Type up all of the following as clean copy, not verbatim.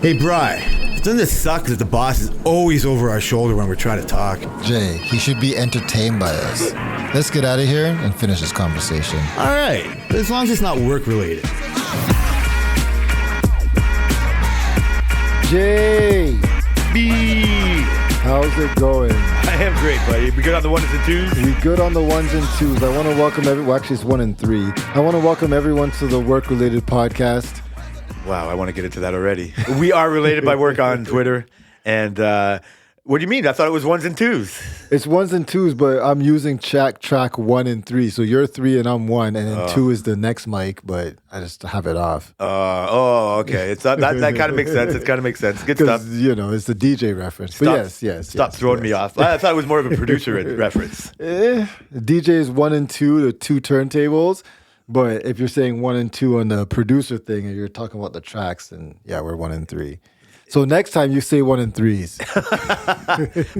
Hey, Bri, doesn't it suck that the boss is always over our shoulder when we're trying to talk? Jay, he should be entertained by us. Let's get out of here and finish this conversation. All right, but as long as it's not work-related. Jay, B. how's it going? I am great, buddy. We good on the ones and twos? We good on the ones and twos. I want to welcome well, actually it's 1 and 3. I want to welcome everyone to the work-related podcast. Wow, I want to get into that already. We are related by work on Twitter. And what do you mean? I thought it was ones and twos. It's ones and twos, but I'm using track 1 and 3. So you're 3 and I'm 1, and then 2 is the next mic, but I just have it off. Okay. It's not, that kind of makes sense. It kind of makes sense. Good stuff. You know, it's the DJ reference. But yes. Stop throwing me off. I thought it was more of a producer reference. DJ is 1 and 2, the 2 turntables. But if you're saying 1 and 2 on the producer thing and you're talking about the tracks, then yeah, we're 1 and 3. So next time you say 1 and 3s.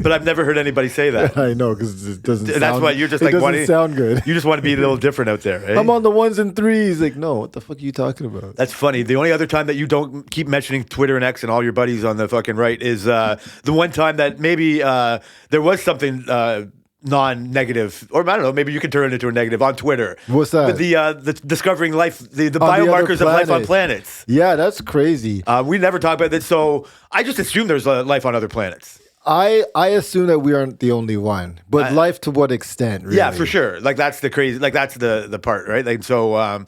But I've never heard anybody say that. I know, because it doesn't sound good. That's why you're just it like, doesn't sound good. You just want to be a little different out there, right? I'm on the 1s and 3s. Like, no, what the fuck are you talking about? That's funny. The only other time that you don't keep mentioning Twitter and X and all your buddies on the fucking right is the one time that maybe there was something non-negative, or I don't know, maybe you can turn it into a negative on Twitter. What's that? The discovering life, the biomarkers of life on planets. Yeah, that's crazy. We never talk about that, so I just assume there's life on other planets. I assume that we aren't the only one, but life to what extent? Really? Yeah, for sure. Like that's the crazy. Like that's the part, right? Like so.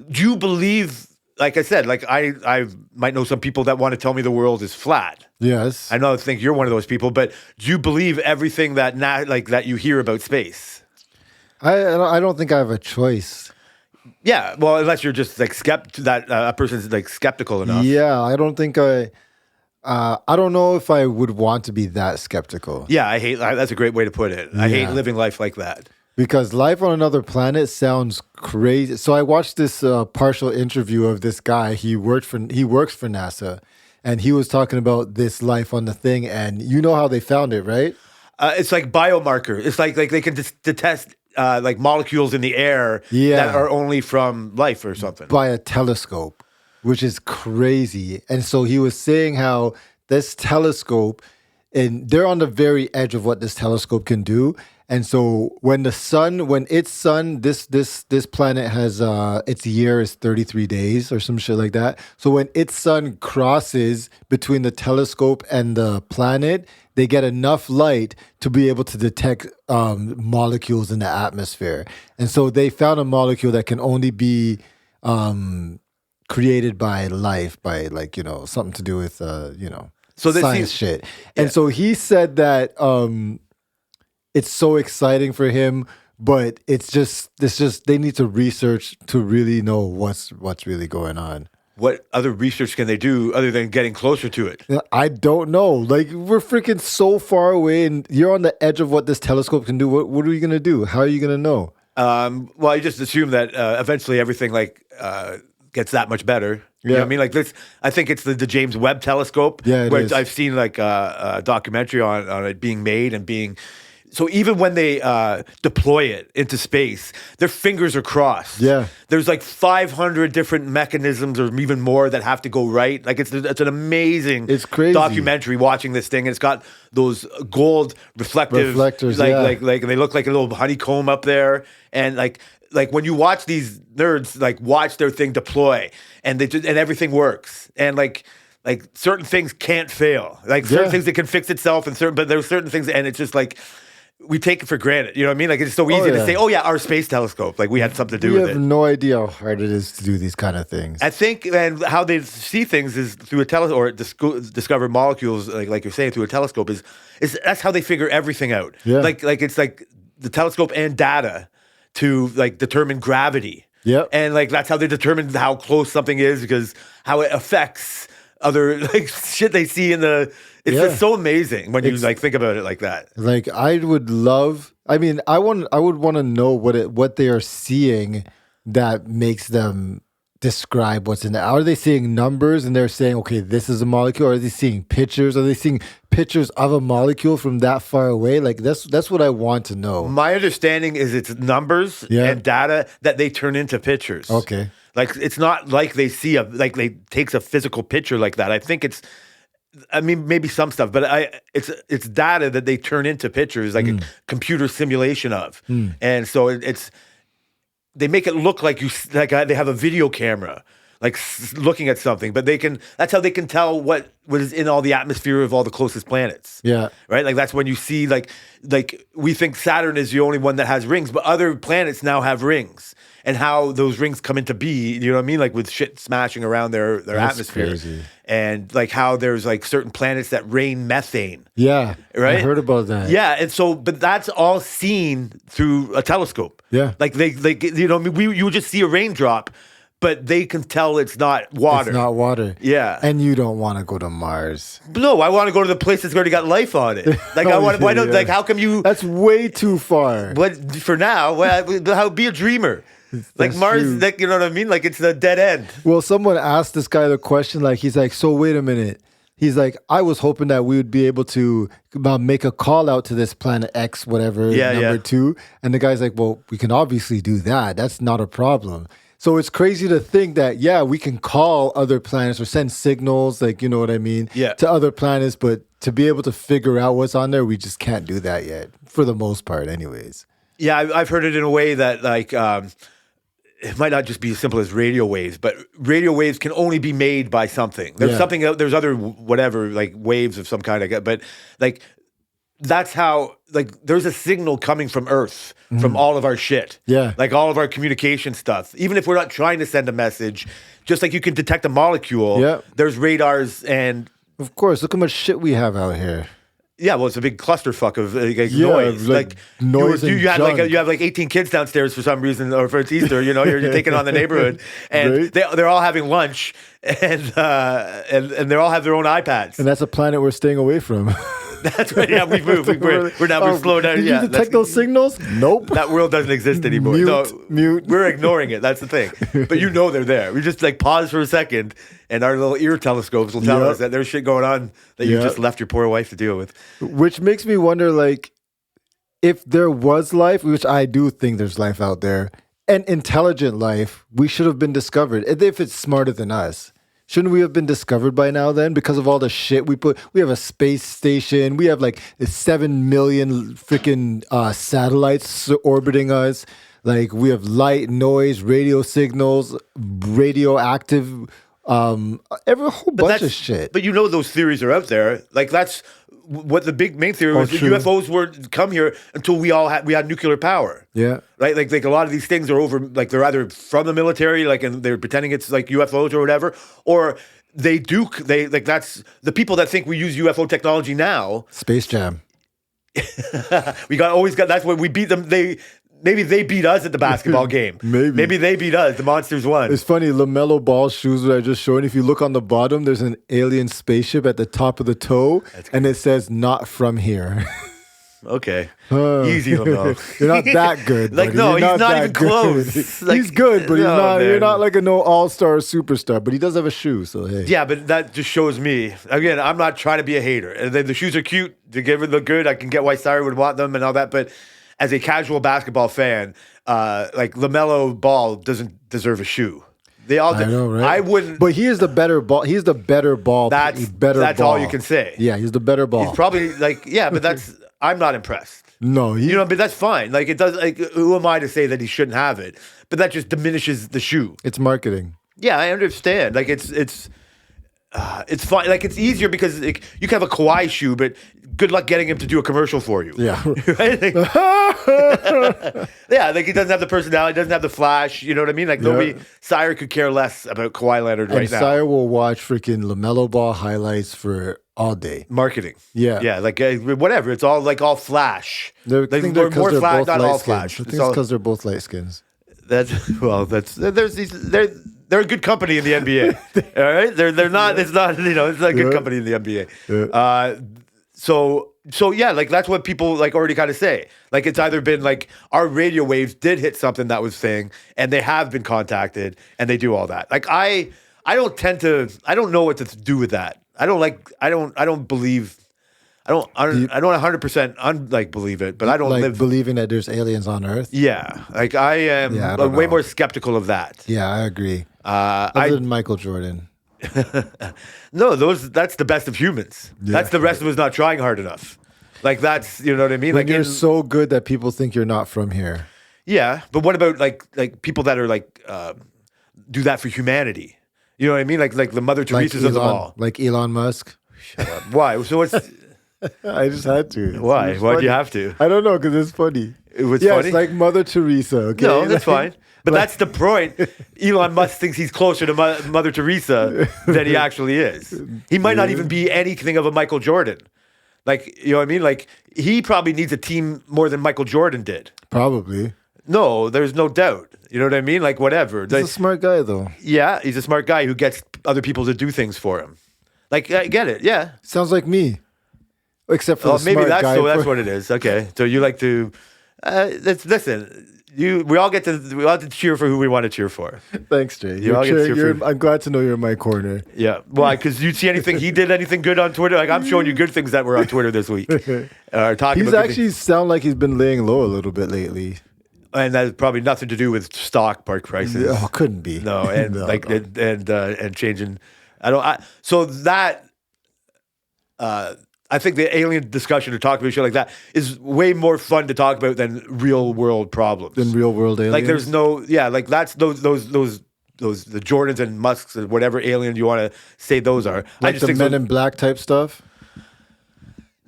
Do you believe? Like I said, like I might know some people that want to tell me the world is flat. Yes. I think you're one of those people, but do you believe everything that that you hear about space? I don't think I have a choice. Yeah, well, unless you're just like a person's like skeptical enough. Yeah, I don't think I don't know if I would want to be that skeptical. Yeah, that's a great way to put it. I hate living life like that. Because life on another planet sounds crazy. So I watched this partial interview of this guy. He works for NASA, and he was talking about this life on the thing. And you know how they found it, right? It's like biomarker. It's like they can detect like molecules in the air that are only from life or something by a telescope, which is crazy. And so he was saying how this telescope, and they're on the very edge of what this telescope can do. And so when this planet has its year is 33 days or some shit like that. So when its sun crosses between the telescope and the planet, they get enough light to be able to detect molecules in the atmosphere. And so they found a molecule that can only be created by life, by like, something to do with so science shit. And so he said that it's so exciting for him, but it's just they need to research to really know what's really going on. What other research can they do other than getting closer to it? I don't know. Like, we're freaking so far away, and you're on the edge of what this telescope can do. What are you gonna do? How are you gonna know? Well, I just assume that eventually everything gets that much better. You know what I mean? Like this, I think it's the James Webb telescope. Yeah, where I've seen like a documentary on it being made and being. So even when they deploy it into space, their fingers are crossed. Yeah. There's like 500 different mechanisms or even more that have to go right. Like it's an amazing documentary watching this thing. And it's got those gold reflectors. Like they look like a little honeycomb up there. And like when you watch these nerds like watch their thing deploy and everything works. And like certain things can't fail. Like certain things that can fix itself but there's certain things and it's just like we take it for granted. You know what I mean? Like it's so easy to say, oh yeah, our space telescope. Like we had something to do with it. We have no idea how hard it is to do these kind of things. I think, and how they see things is through a telescope, or discover molecules, like you're saying, through a telescope is that's how they figure everything out. Yeah. Like it's like the telescope and data to like determine gravity. Yep. And like that's how they determine how close something is because how it affects other like shit they see in the. It's just so amazing when you like think about it like that. Like I would want to know what they are seeing that makes them describe what's in there? Are they seeing numbers and they're saying, okay, this is a molecule? Or are they seeing pictures? Are they seeing pictures of a molecule from that far away? Like that's what I want to know. My understanding is it's numbers and data that they turn into pictures. Okay. Like it's not like they see they takes a physical picture like that. I think maybe some stuff, but it's data that they turn into pictures, like a computer simulation of. And so they make it look like they have a video camera, like looking at something, but that's how they can tell what is in all the atmosphere of all the closest planets. Yeah. Right? Like that's when you see like we think Saturn is the only one that has rings, but other planets now have rings, and how those rings come into be, you know what I mean? Like with shit smashing around their atmosphere. Crazy. And like how there's like certain planets that rain methane. Yeah. Right? I heard about that. Yeah. And so, but that's all seen through a telescope. Yeah. Like you know, you would just see a raindrop, but they can tell it's not water. It's not water. Yeah. And you don't want to go to Mars. No, I want to go to the place that's already got life on it. Like like how come you? That's way too far. But for now, be a dreamer. Like That's Mars, true. like, you know what I mean? Like it's a dead end. Well, someone asked this guy the question, like, he's like, so wait a minute. He's like, I was hoping that we would be able to make a call out to this planet X, whatever, number 2. And the guy's like, well, we can obviously do that. That's not a problem. So it's crazy to think that, we can call other planets or send signals, like, you know what I mean, to other planets. But to be able to figure out what's on there, we just can't do that yet, for the most part anyways. Yeah, I've heard it in a way that, like, it might not just be as simple as radio waves, but radio waves can only be made by something. There's something, there's other whatever, like waves of some kind, but like that's how, like, there's a signal coming from Earth, from all of our shit. Yeah. Like all of our communication stuff. Even if we're not trying to send a message, just like you can detect a molecule, there's radars and... Of course, look how much shit we have out here. Yeah, well, it's a big clusterfuck of noise. Like noise. You have like 18 kids downstairs for some reason, or for it's Easter. You know, you're taking on the neighborhood, and they're all having lunch, and they all have their own iPads. And that's a planet we're staying away from. That's right. Yeah, we've moved. We're slowed down. Did you detect those signals? Nope. That world doesn't exist anymore. Mute. We're ignoring it. That's the thing. But you know they're there. We just like pause for a second, and our little ear telescopes will tell us that there's shit going on that you just left your poor wife to deal with. Which makes me wonder, like, if there was life, which I do think there's life out there, and intelligent life, we should have been discovered. If it's smarter than us. Shouldn't we have been discovered by now then? Because of all the shit we put. We have a space station. We have like 7 million freaking satellites orbiting us. Like we have light, noise, radio signals, radioactive, every whole bunch of shit. But you know those theories are out there. Like that's what the big main theory was. True. UFOs were come here until we had nuclear power. Yeah. Right? Like a lot of these things are over, like they're either from the military, like, and they're pretending it's like UFOs or whatever, or they that's the people that think we use UFO technology now. Space Jam. That's when we beat them. Maybe they beat us at the basketball game. Maybe they beat us. The Monsters won. It's funny, LaMelo Ball shoes that I just showed. If you look on the bottom, there's an alien spaceship at the top of the toe, and it says "Not from here." Okay, easy, LaMelo. You're not that good. Like, no, he's not even close. Like, he's good, but he's not. Man. You're not like a all-star superstar. But he does have a shoe, so hey. Yeah, but that just shows me. Again, I'm not trying to be a hater. And the shoes are cute. They give it look good. I can get why Sire would want them and all that, but. As a casual basketball fan, like LaMelo Ball doesn't deserve a shoe. They all. I know, right? I wouldn't. But he is the better ball. He's the better ball. That's ball. all you can say. Yeah, he's the better ball. He's probably like but that's. I'm not impressed. No, but that's fine. Like it does. Like who am I to say that he shouldn't have it? But that just diminishes the shoe. It's marketing. Yeah, I understand. Like it's fine. Like it's easier because you can have a Kawhi shoe, but good luck getting him to do a commercial for you. Yeah. Right? Like, yeah, like he doesn't have the personality, doesn't have the flash. You know what I mean? Like nobody, Sire could care less about Kawhi Leonard right now. Sire will watch freaking LaMelo Ball highlights for all day. Marketing. Yeah. Yeah, like whatever. It's all like all flash. I think they're more flash, both not light all skins. flash. I think it's because they're both light skins. They're a good company in the NBA. All right, they're not. It's not. It's not a good company in the NBA. Yeah. So So yeah, like that's what people like already kind of say. Like it's either been like our radio waves did hit something that was saying, and they have been contacted, and they do all that. Like I don't know what to do with that. I don't believe. I don't 100% like believe it, but I don't like believing that there's aliens on Earth. Yeah, like I am way more skeptical of that. Yeah, I agree. Other than Michael Jordan. No, that's the best of humans. Yeah. That's the rest of us not trying hard enough. Like that's, you know what I mean? When like you're so good that people think you're not from here. Yeah, but what about like people that are like do that for humanity? You know what I mean? Like the Mother Teresa's of them all. Like Elon Musk. Shut up. Why? So what's I just had to. Why? Why'd you have to? I don't know, because it's funny. It was funny? It's like Mother Teresa, okay? No, that's fine. But that's the point. Elon Musk thinks he's closer to Mother Teresa than he actually is. He might not even be anything of a Michael Jordan. Like, you know what I mean? Like, he probably needs a team more than Michael Jordan did. Probably. No, there's no doubt. You know what I mean? Like, whatever. He's a smart guy, though. Yeah, he's a smart guy who gets other people to do things for him. Like, I get it, yeah. Sounds like me. Except for the maybe smart that's guy. So that's what it is. Okay, so you like to listen. We all get to cheer for who we want to cheer for. Thanks, Jay. I'm glad to know you're in my corner. Yeah, why? Because you see anything he did anything good on Twitter? Like I'm showing you good things that were on Twitter this week. He's actually sound like he's been laying low a little bit lately. And that's probably nothing to do with stock prices. Oh, couldn't be. No, and no, and changing. So that. I think the alien discussion to talk about shit like that is way more fun to talk about than real world problems. Than real world aliens. Like there's no, like that's those the Jordans and Musks and whatever alien you want to say those are. Like I just think Men in Black type stuff.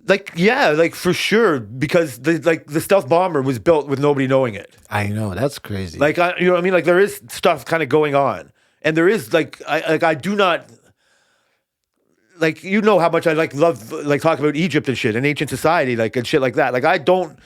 Like yeah, like for sure, because the stealth bomber was built with nobody knowing it. I know, that's crazy. Like you know what I mean? Like there is stuff kind of going on, and there is I do not. Like you know how much I love talking about Egypt and shit and ancient society and shit like that. Like I don't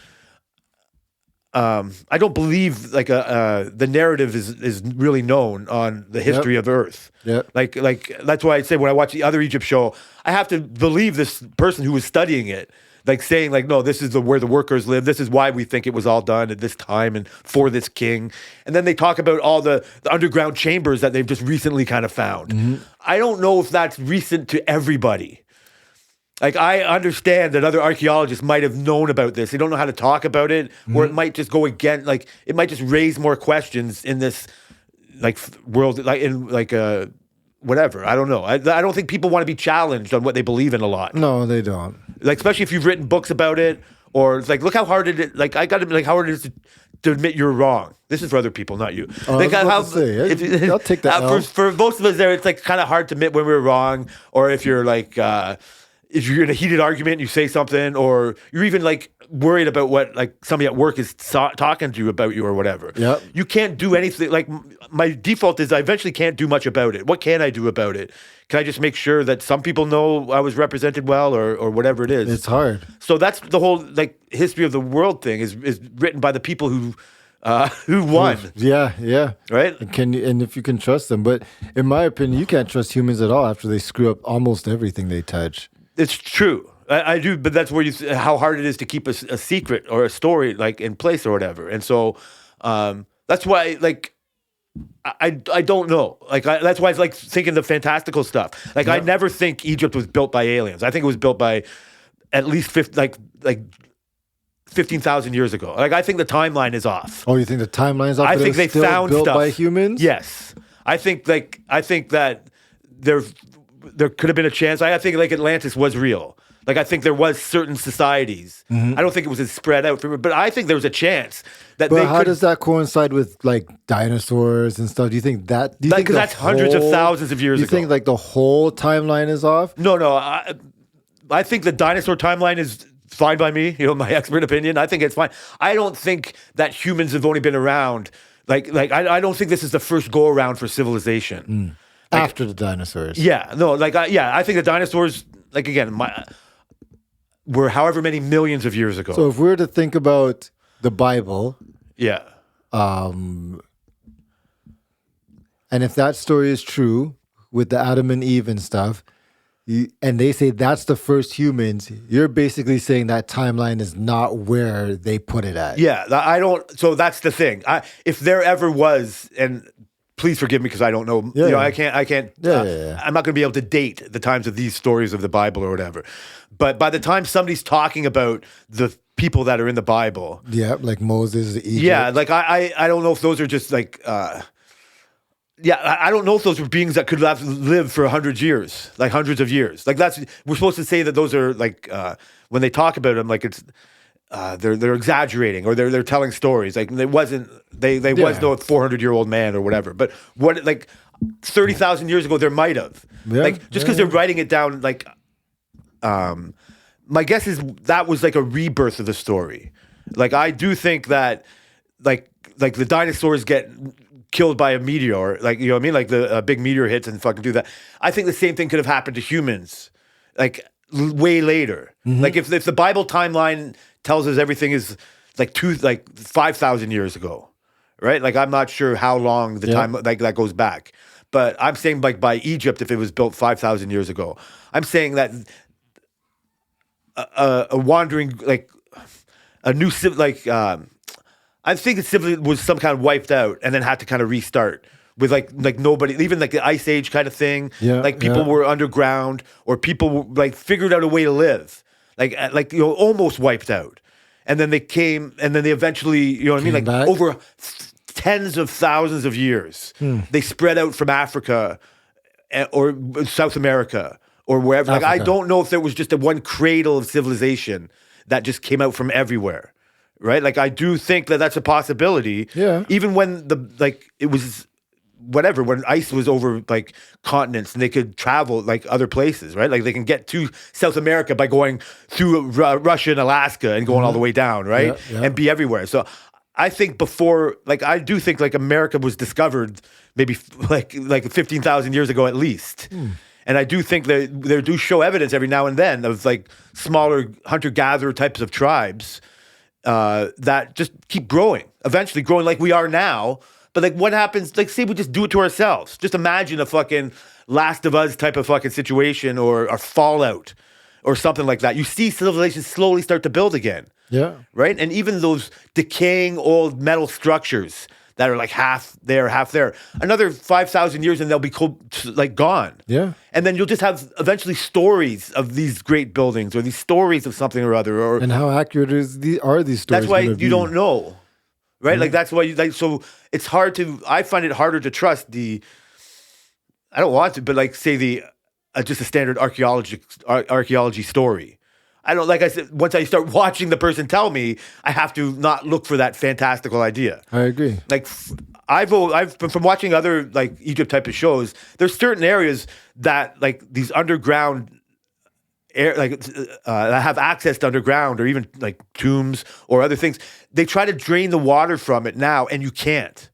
believe the narrative is really known on the history of Earth. Yeah. Like that's why I say when I watch the other Egypt show, I have to believe this person who was studying it, like saying no, this is where the workers live. This is why we think it was all done at this time and for this king. And then they talk about all the underground chambers that they've just recently kind of found. Mm-hmm. I don't know if that's recent to everybody. Like I understand that other archaeologists might have known about this. They don't know how to talk about it, or it might just go again. Like it might just raise more questions in this world, whatever. I don't know. I don't think people want to be challenged on what they believe in a lot. No, they don't. Like especially if you've written books about it, or it's like look how hard it is. Like I got to how hard it is to admit you're wrong. This is for other people, not you. I'll take that. For most of us, there it's like kind of hard to admit when we're wrong, or if you're if you're in a heated argument, you say something, or you're even worried about what somebody at work is talking to you about you or whatever. Yep. You can't do anything. Like my default is I eventually can't do much about it. What can I do about it? Can I just make sure that some people know I was represented well or whatever it is? It's hard. So that's the whole history of the world thing is written by the people who won. Yeah. Right? And if you can trust them. But in my opinion, you can't trust humans at all after they screw up almost everything they touch. It's true. I do, but that's where how hard it is to keep a secret or a story in place or whatever. And so that's why I don't know. That's why it's thinking the fantastical stuff. I never think Egypt was built by aliens. I think it was built by at least 15,000 years ago. I think the timeline is off. Oh, you think the timeline's off? I think they found built stuff by humans. Yes, I think that there could have been a chance. I think Atlantis was real. I think there was certain societies. Mm-hmm. I don't think it was as spread out, but I think there was a chance that. But how does that coincide with dinosaurs and stuff? Do you think that? Because that's hundreds of thousands of years ago. You think the whole timeline is off? No. I think the dinosaur timeline is fine by me. My expert opinion. I think it's fine. I don't think that humans have only been around. I don't think this is the first go around for civilization. After the dinosaurs. Yeah. No. I think the dinosaurs. Again, were however many millions of years ago. So if we were to think about the Bible, and if that story is true with the Adam and Eve and stuff, and they say that's the first humans, you're basically saying that timeline is not where they put it at. Yeah, I don't. So that's the thing. If there ever was, and please forgive me because I don't know. Yeah. I can't. I'm not going to be able to date the times of these stories of the Bible or whatever. But by the time somebody's talking about the people that are in the Bible, yeah, like Moses, Egypt. Yeah, like I don't know if those are just like. I don't know if those were beings that could have lived for hundreds of years. Like we're supposed to say that those are like when they talk about them, like it's they're exaggerating or they're telling stories. Like it wasn't was no 400-year-old man or whatever. But what like 30,000 years ago there might have like just because they're writing it down. Like my guess is that was like a rebirth of the story. Like I do think that like the dinosaurs get killed by a meteor, like, you know what I mean? Like the big meteor hits and fucking do that. I think the same thing could have happened to humans, like way later. Mm-hmm. Like if the Bible timeline tells us everything is like 5,000 years ago, right? Like I'm not sure how long the time like that goes back, but I'm saying like by Egypt, if it was built 5,000 years ago, I'm saying that a wandering like a new like. I think it simply was some kind of wiped out and then had to kind of restart with like nobody, even like the Ice Age kind of thing. Yeah, like people were underground or people like figured out a way to live, like almost wiped out, and then they came and then they eventually like back. Over tens of thousands of years they spread out from Africa or South America or wherever. Africa. Like I don't know if there was just a one cradle of civilization that just came out from everywhere. Right, like I do think that that's a possibility. Yeah. Even when it was whatever, when ice was over like continents and they could travel like other places, right? Like they can get to South America by going through Russia and Alaska and going all the way down, right? And be everywhere. So I think before, like I do think like America was discovered maybe like 15,000 years ago at least. And I do think that they do show evidence every now and then of like smaller hunter-gatherer types of tribes that just keep growing, eventually growing like we are now. But like what happens, like say we just do it to ourselves. Just imagine a fucking Last of Us type of fucking situation or Fallout or something like that. You see civilizations slowly start to build again. Yeah. Right? And even those decaying old metal structures that are like half there, half there. Another 5,000 years and they'll be gone. Yeah. And then you'll just have eventually stories of these great buildings or these stories of something or other. And how accurate are these stories? That's why you don't know, right? Like that's why so it's hard I find it harder to trust I don't want to, but like say just a standard archaeology story. I don't, like I said, once I start watching the person tell me, I have to not look for that fantastical idea. I agree. Like I've been from watching other like Egypt type of shows. There's certain areas that like these underground that have access to underground or even like tombs or other things. They try to drain the water from it now, and you can't.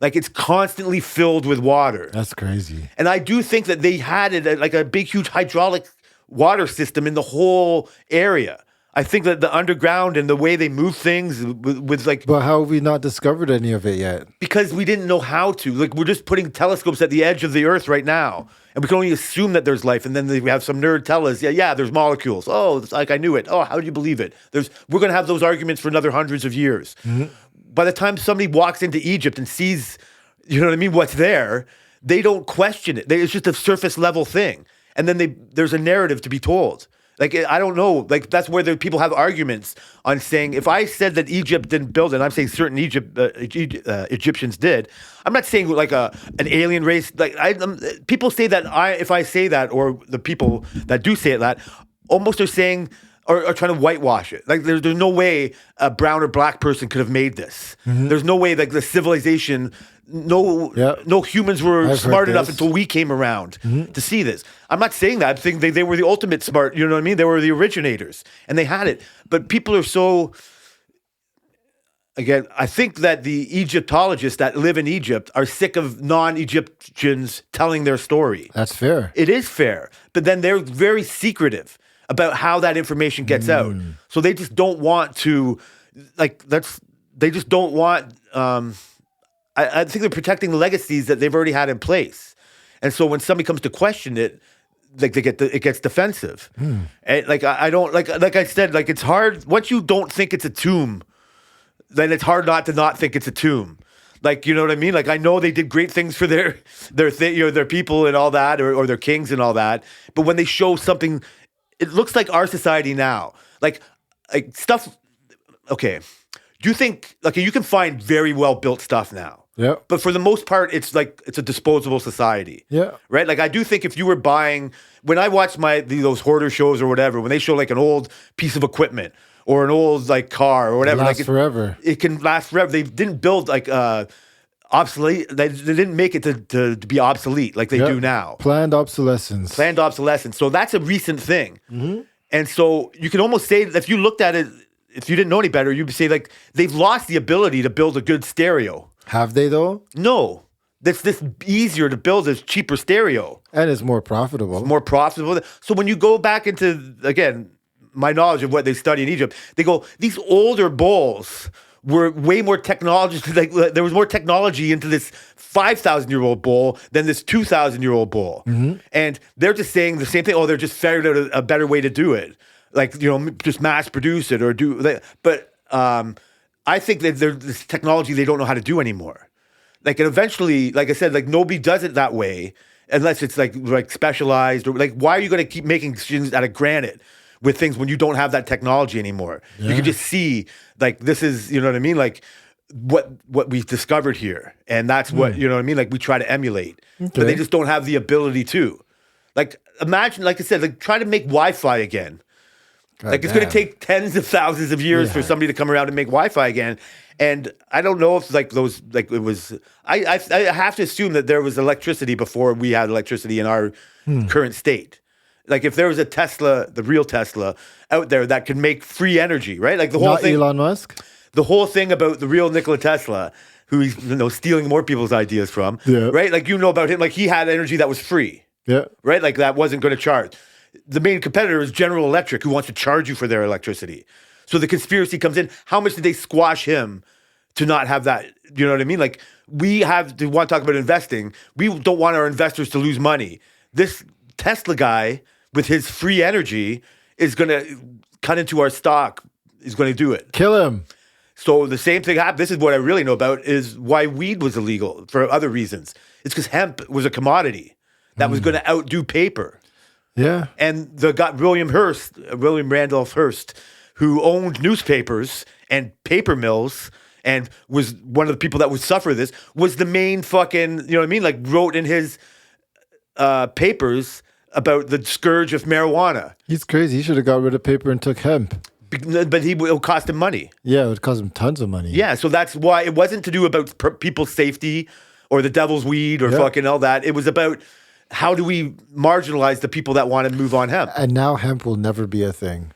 Like it's constantly filled with water. That's crazy. And I do think that they had it like a big, huge hydraulic water system in the whole area. I think that the underground and the way they move things with like... But how have we not discovered any of it yet? Because we didn't know how to. Like we're just putting telescopes at the edge of the earth right now. And we can only assume that there's life. And then we have some nerd tell us, yeah, there's molecules. Oh, it's like I knew it. Oh, how do you believe it? We're going to have those arguments for another hundreds of years. Mm-hmm. By the time somebody walks into Egypt and sees, you know what I mean, what's there, they don't question it. It's just a surface level thing. And then there's a narrative to be told. Like, I don't know. Like, that's where people have arguments on saying, if I said that Egypt didn't build it, and I'm saying certain Egyptians did, I'm not saying like an alien race. Like, people say that if I say that, or the people that do say that, almost are saying, are trying to whitewash it. Like, there's no way a brown or black person could have made this. Mm-hmm. There's no way, like, the civilization... No humans were smart enough until we came around to see this. I'm not saying that. I'm saying they were the ultimate smart, you know what I mean? They were the originators, and they had it. But people are so... Again, I think that the Egyptologists that live in Egypt are sick of non-Egyptians telling their story. That's fair. It is fair. But then they're very secretive about how that information gets out. So they just don't want to... They just don't want... I think they're protecting legacies that they've already had in place. And so when somebody comes to question it, like it gets defensive. And like I don't like I said, like it's hard once you don't think it's a tomb, then it's hard not think it's a tomb. Like, you know what I mean? Like, I know they did great things for their people and all that, or their kings and all that. But when they show something, it looks like our society now. Like stuff. Okay, do you think you can find very well built stuff now? Yeah. But for the most part, it's a disposable society. Yeah. Right. Like I do think if you were buying, when I watch those hoarder shows or whatever, when they show like an old piece of equipment or an old like car or whatever, lasts forever. It can last forever. They didn't build like obsolete. They didn't make it to be obsolete like they do now. Planned obsolescence. So that's a recent thing. Mm-hmm. And so you can almost say that if you looked at it, if you didn't know any better, you'd say like they've lost the ability to build a good stereo. Have they though? No. It's this easier to build a cheaper stereo. And it's more profitable. So when you go back into, again, my knowledge of what they study in Egypt, they go, these older bowls were way more technology. Like there was more technology into this 5,000-year-old bowl than this 2,000-year-old bowl. Mm-hmm. And they're just saying the same thing. Oh, they're just figured out a better way to do it. Like, just mass produce it or do that. But I think that there's this technology they don't know how to do anymore. Like, and eventually, like I said, like nobody does it that way unless it's like specialized or like, why are you going to keep making things out of granite with things when you don't have that technology anymore? Yeah. You can just see like, this is, you know what I mean? Like what we've discovered here. And that's what, you know what I mean? Like we try to emulate, but they just don't have the ability to. Like, imagine, like I said, like try to make Wi-Fi again. Like it's going to take tens of thousands of years for somebody to come around and make Wi-Fi again. And I don't know if like those, like it was, I have to assume that there was electricity before we had electricity in our current state. Like if there was a Tesla, the real Tesla out there that could make free energy, right? Like the whole thing. Elon Musk? The whole thing about the real Nikola Tesla, who he's stealing more people's ideas from, right? Like about him, like he had energy that was free. Yeah. Right? Like that wasn't going to charge. The main competitor is General Electric, who wants to charge you for their electricity. So the conspiracy comes in. How much did they squash him to not have that? You know what I mean? Like we want to talk about investing. We don't want our investors to lose money. This Tesla guy with his free energy is going to cut into our stock. He's going to do it. Kill him. So the same thing happened. This is what I really know about is why weed was illegal for other reasons. It's because hemp was a commodity that was going to outdo paper. Yeah. And William Randolph Hearst, who owned newspapers and paper mills and was one of the people that would suffer this, was the main fucking, you know what I mean? Like wrote in his papers about the scourge of marijuana. He's crazy. He should have got rid of paper and took hemp. But it would cost him money. Yeah, it would cost him tons of money. Yeah, so that's why it wasn't to do about people's safety or the devil's weed or fucking all that. It was about how do we marginalize the people that want to move on hemp? And now hemp will never be a thing.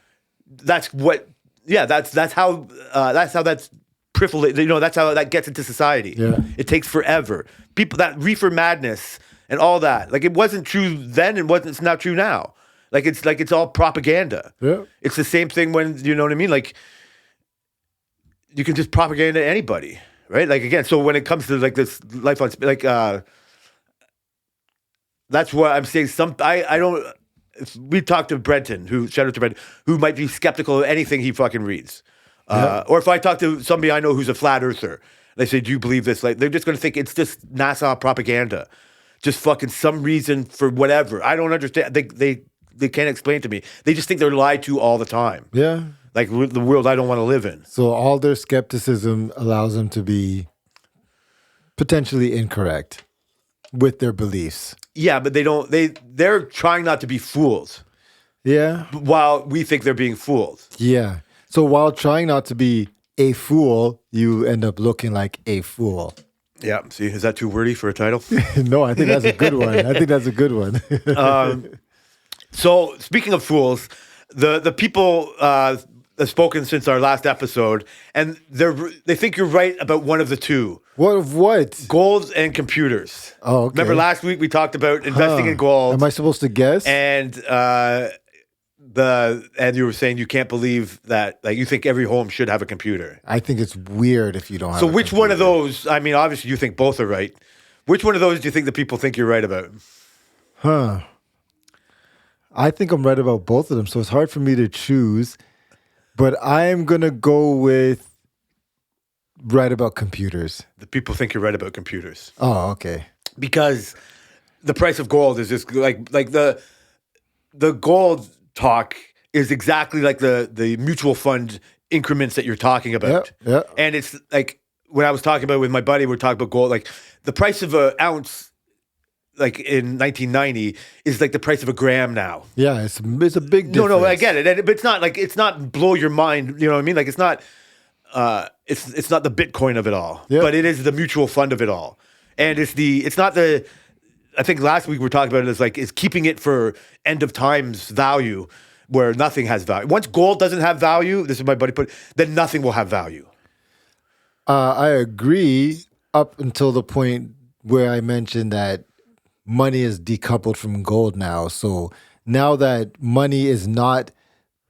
That's what. Yeah, that's how that's privileged. That's how that gets into society. Yeah, it takes forever. People that reefer madness and all that. Like it wasn't true then, and it's not true now. Like it's all propaganda. Yeah, it's the same thing when you know what I mean. Like you can just propaganda anybody, right? Like again, so when it comes to like this life on like. That's what I'm saying. I don't. We talked to Brenton, shout out to Brenton, who might be skeptical of anything he fucking reads. Or if I talk to somebody I know who's a flat earther, they say, "Do you believe this?" Like they're just going to think it's just NASA propaganda, just fucking some reason for whatever. I don't understand. They can't explain it to me. They just think they're lied to all the time. Yeah, like the world I don't want to live in. So all their skepticism allows them to be potentially incorrect with their beliefs. Yeah, but they're trying not to be fooled. Yeah. While we think they're being fooled. Yeah. So while trying not to be a fool, you end up looking like a fool. Yeah. See, is that too wordy for a title? No, I think that's a good one. So speaking of fools, the people have spoken since our last episode, and they think you're right about one of the two. What? Gold and computers. Oh, okay. Remember last week we talked about investing in gold. Am I supposed to guess? And you were saying you can't believe that, like you think every home should have a computer. I think it's weird if you don't have So which one of those, I mean, obviously you think both are right. Which one of those do you think the people think you're right about? I think I'm right about both of them, so it's hard for me to choose. But I am going to go with right about computers. The people think you're right about computers. Oh, okay. Because the price of gold is just like the gold talk is exactly like the mutual fund increments that you're talking about. Yeah. And it's like when I was talking about it with my buddy, we're talking about gold, like the price of an ounce like in 1990 is like the price of a gram now. Yeah, it's a big difference. No, I get it. But it's not blow your mind, you know what I mean? Like it's not it's not the Bitcoin of it all, but it is the mutual fund of it all. And it's not the, I think last week we were talking about it as like, is keeping it for end of times value where nothing has value. Once gold doesn't have value, this is my buddy put, then nothing will have value. I agree up until the point where I mentioned that money is decoupled from gold now. So now that money is not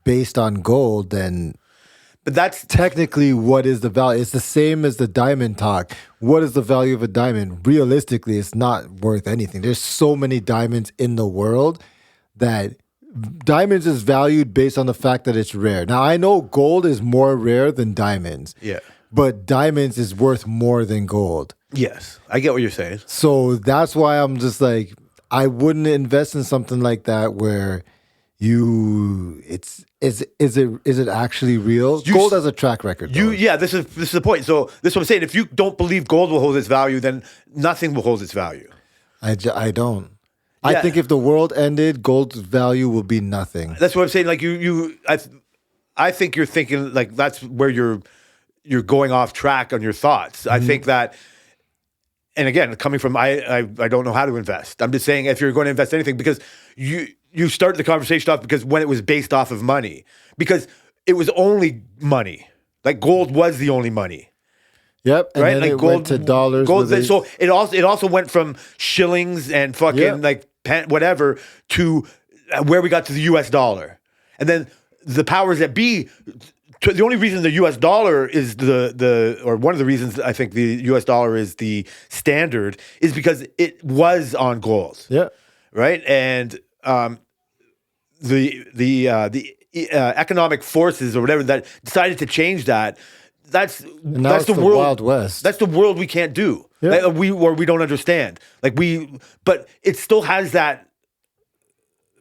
based on gold, then... But that's technically what is the value. It's the same as the diamond talk. What is the value of a diamond? Realistically, it's not worth anything. There's so many diamonds in the world that diamonds is valued based on the fact that it's rare. Now, I know gold is more rare than diamonds. Yeah. But diamonds is worth more than gold. Yes, I get what you're saying. So that's why I'm just like, I wouldn't invest in something like that where is it actually real? Gold has a track record. This is the point. So this is what I'm saying. If you don't believe gold will hold its value, then nothing will hold its value. I don't. I think if the world ended, gold's value will be nothing. That's what I'm saying. Like I think you're thinking like that's where you're going off track on your thoughts. Mm-hmm. I think that, and again, coming from I don't know how to invest. I'm just saying if you're going to invest anything, because you start the conversation off because when it was based off of money, because it was only money. Like gold was the only money. Yep, and right? then Like it gold, went to dollars. So it also went from shillings and fucking like whatever to where we got to the U.S. dollar, and then the powers that be. The only reason the U.S. dollar is or one of the reasons I think the U.S. dollar is the standard is because it was on gold. Yeah. Right. And the economic forces or whatever that decided to change that. That's the world. Wild West. That's the world we can't do. Yeah. Like, we don't understand. But it still has that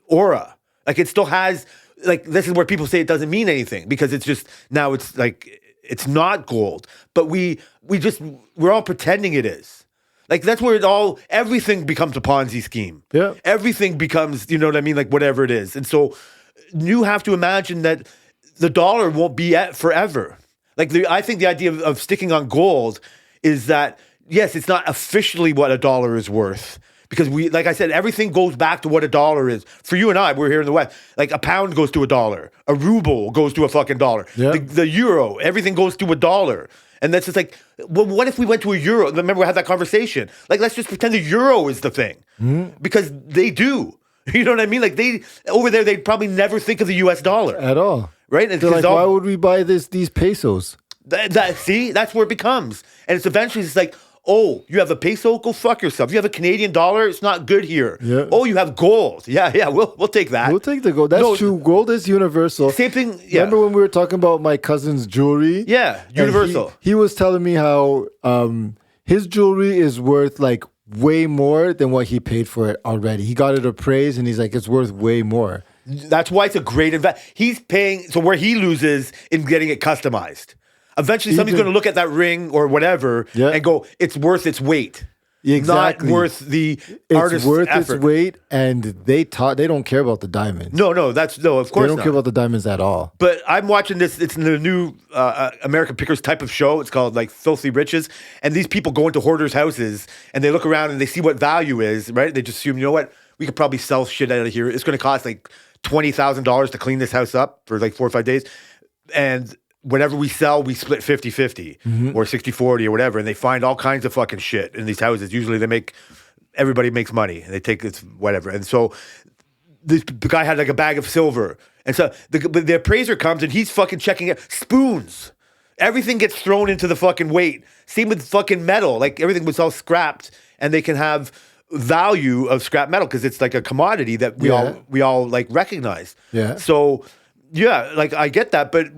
aura. Like it still has. Like this is where people say it doesn't mean anything because it's just now it's like it's not gold, but we're all pretending it is. Like that's where everything becomes a Ponzi scheme. Yeah, everything becomes, you know what I mean, like whatever it is. And so you have to imagine that the dollar won't be at forever. Like I think the idea of sticking on gold is that yes, it's not officially what a dollar is worth. Because like I said, everything goes back to what a dollar is. For you and I, we're here in the West. Like a pound goes to a dollar. A ruble goes to a fucking dollar. Yeah. The euro, everything goes to a dollar. And that's just like, well, what if we went to a euro? Remember we had that conversation. Like, let's just pretend the euro is the thing. Mm-hmm. Because they do. You know what I mean? Like over there, they'd probably never think of the US dollar. At all. Right? They're like, why would we buy these pesos? See, that's where it becomes. And it's eventually just like, oh, you have a peso? Go fuck yourself. You have a Canadian dollar? It's not good here. Yeah. Oh, you have gold. Yeah, we'll take that. We'll take the gold. That's true. Gold is universal. Same thing. Yeah. Remember when we were talking about my cousin's jewelry? Yeah, universal. He was telling me how his jewelry is worth like way more than what he paid for it already. He got it appraised and he's like, it's worth way more. That's why it's a great investment. He's paying, so where he loses in getting it customized. Eventually, somebody's going to look at that ring or whatever and go, it's worth its weight. Exactly. Not worth the artist's worth effort. Its weight, and they don't care about the diamonds. No, of course they don't care about the diamonds at all. But I'm watching this. It's the new American Pickers type of show. It's called like Filthy Riches, and these people go into hoarders' houses and they look around and they see what value is. Right? They just assume, you know what, we could probably sell shit out of here. It's going to cost like $20,000 to clean this house up for like 4 or 5 days, and whatever we sell, we split 50-50 or 60-40 or whatever. And they find all kinds of fucking shit in these houses. Usually everybody makes money and they take it's whatever. And so the guy had like a bag of silver. And so the appraiser comes and he's fucking checking it. Spoons. Everything gets thrown into the fucking weight. Same with fucking metal. Like everything was all scrapped and they can have value of scrap metal because it's like a commodity that we all like recognize. Yeah. So yeah, like I get that, but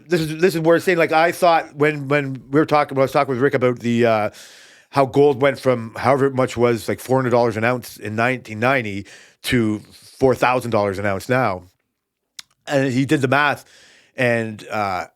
this is where we're saying like I thought when we were talking, when I was talking with Rick about the how gold went from however much was like $400 an ounce in 1990 to $4,000 an ounce now, and he did the math, and I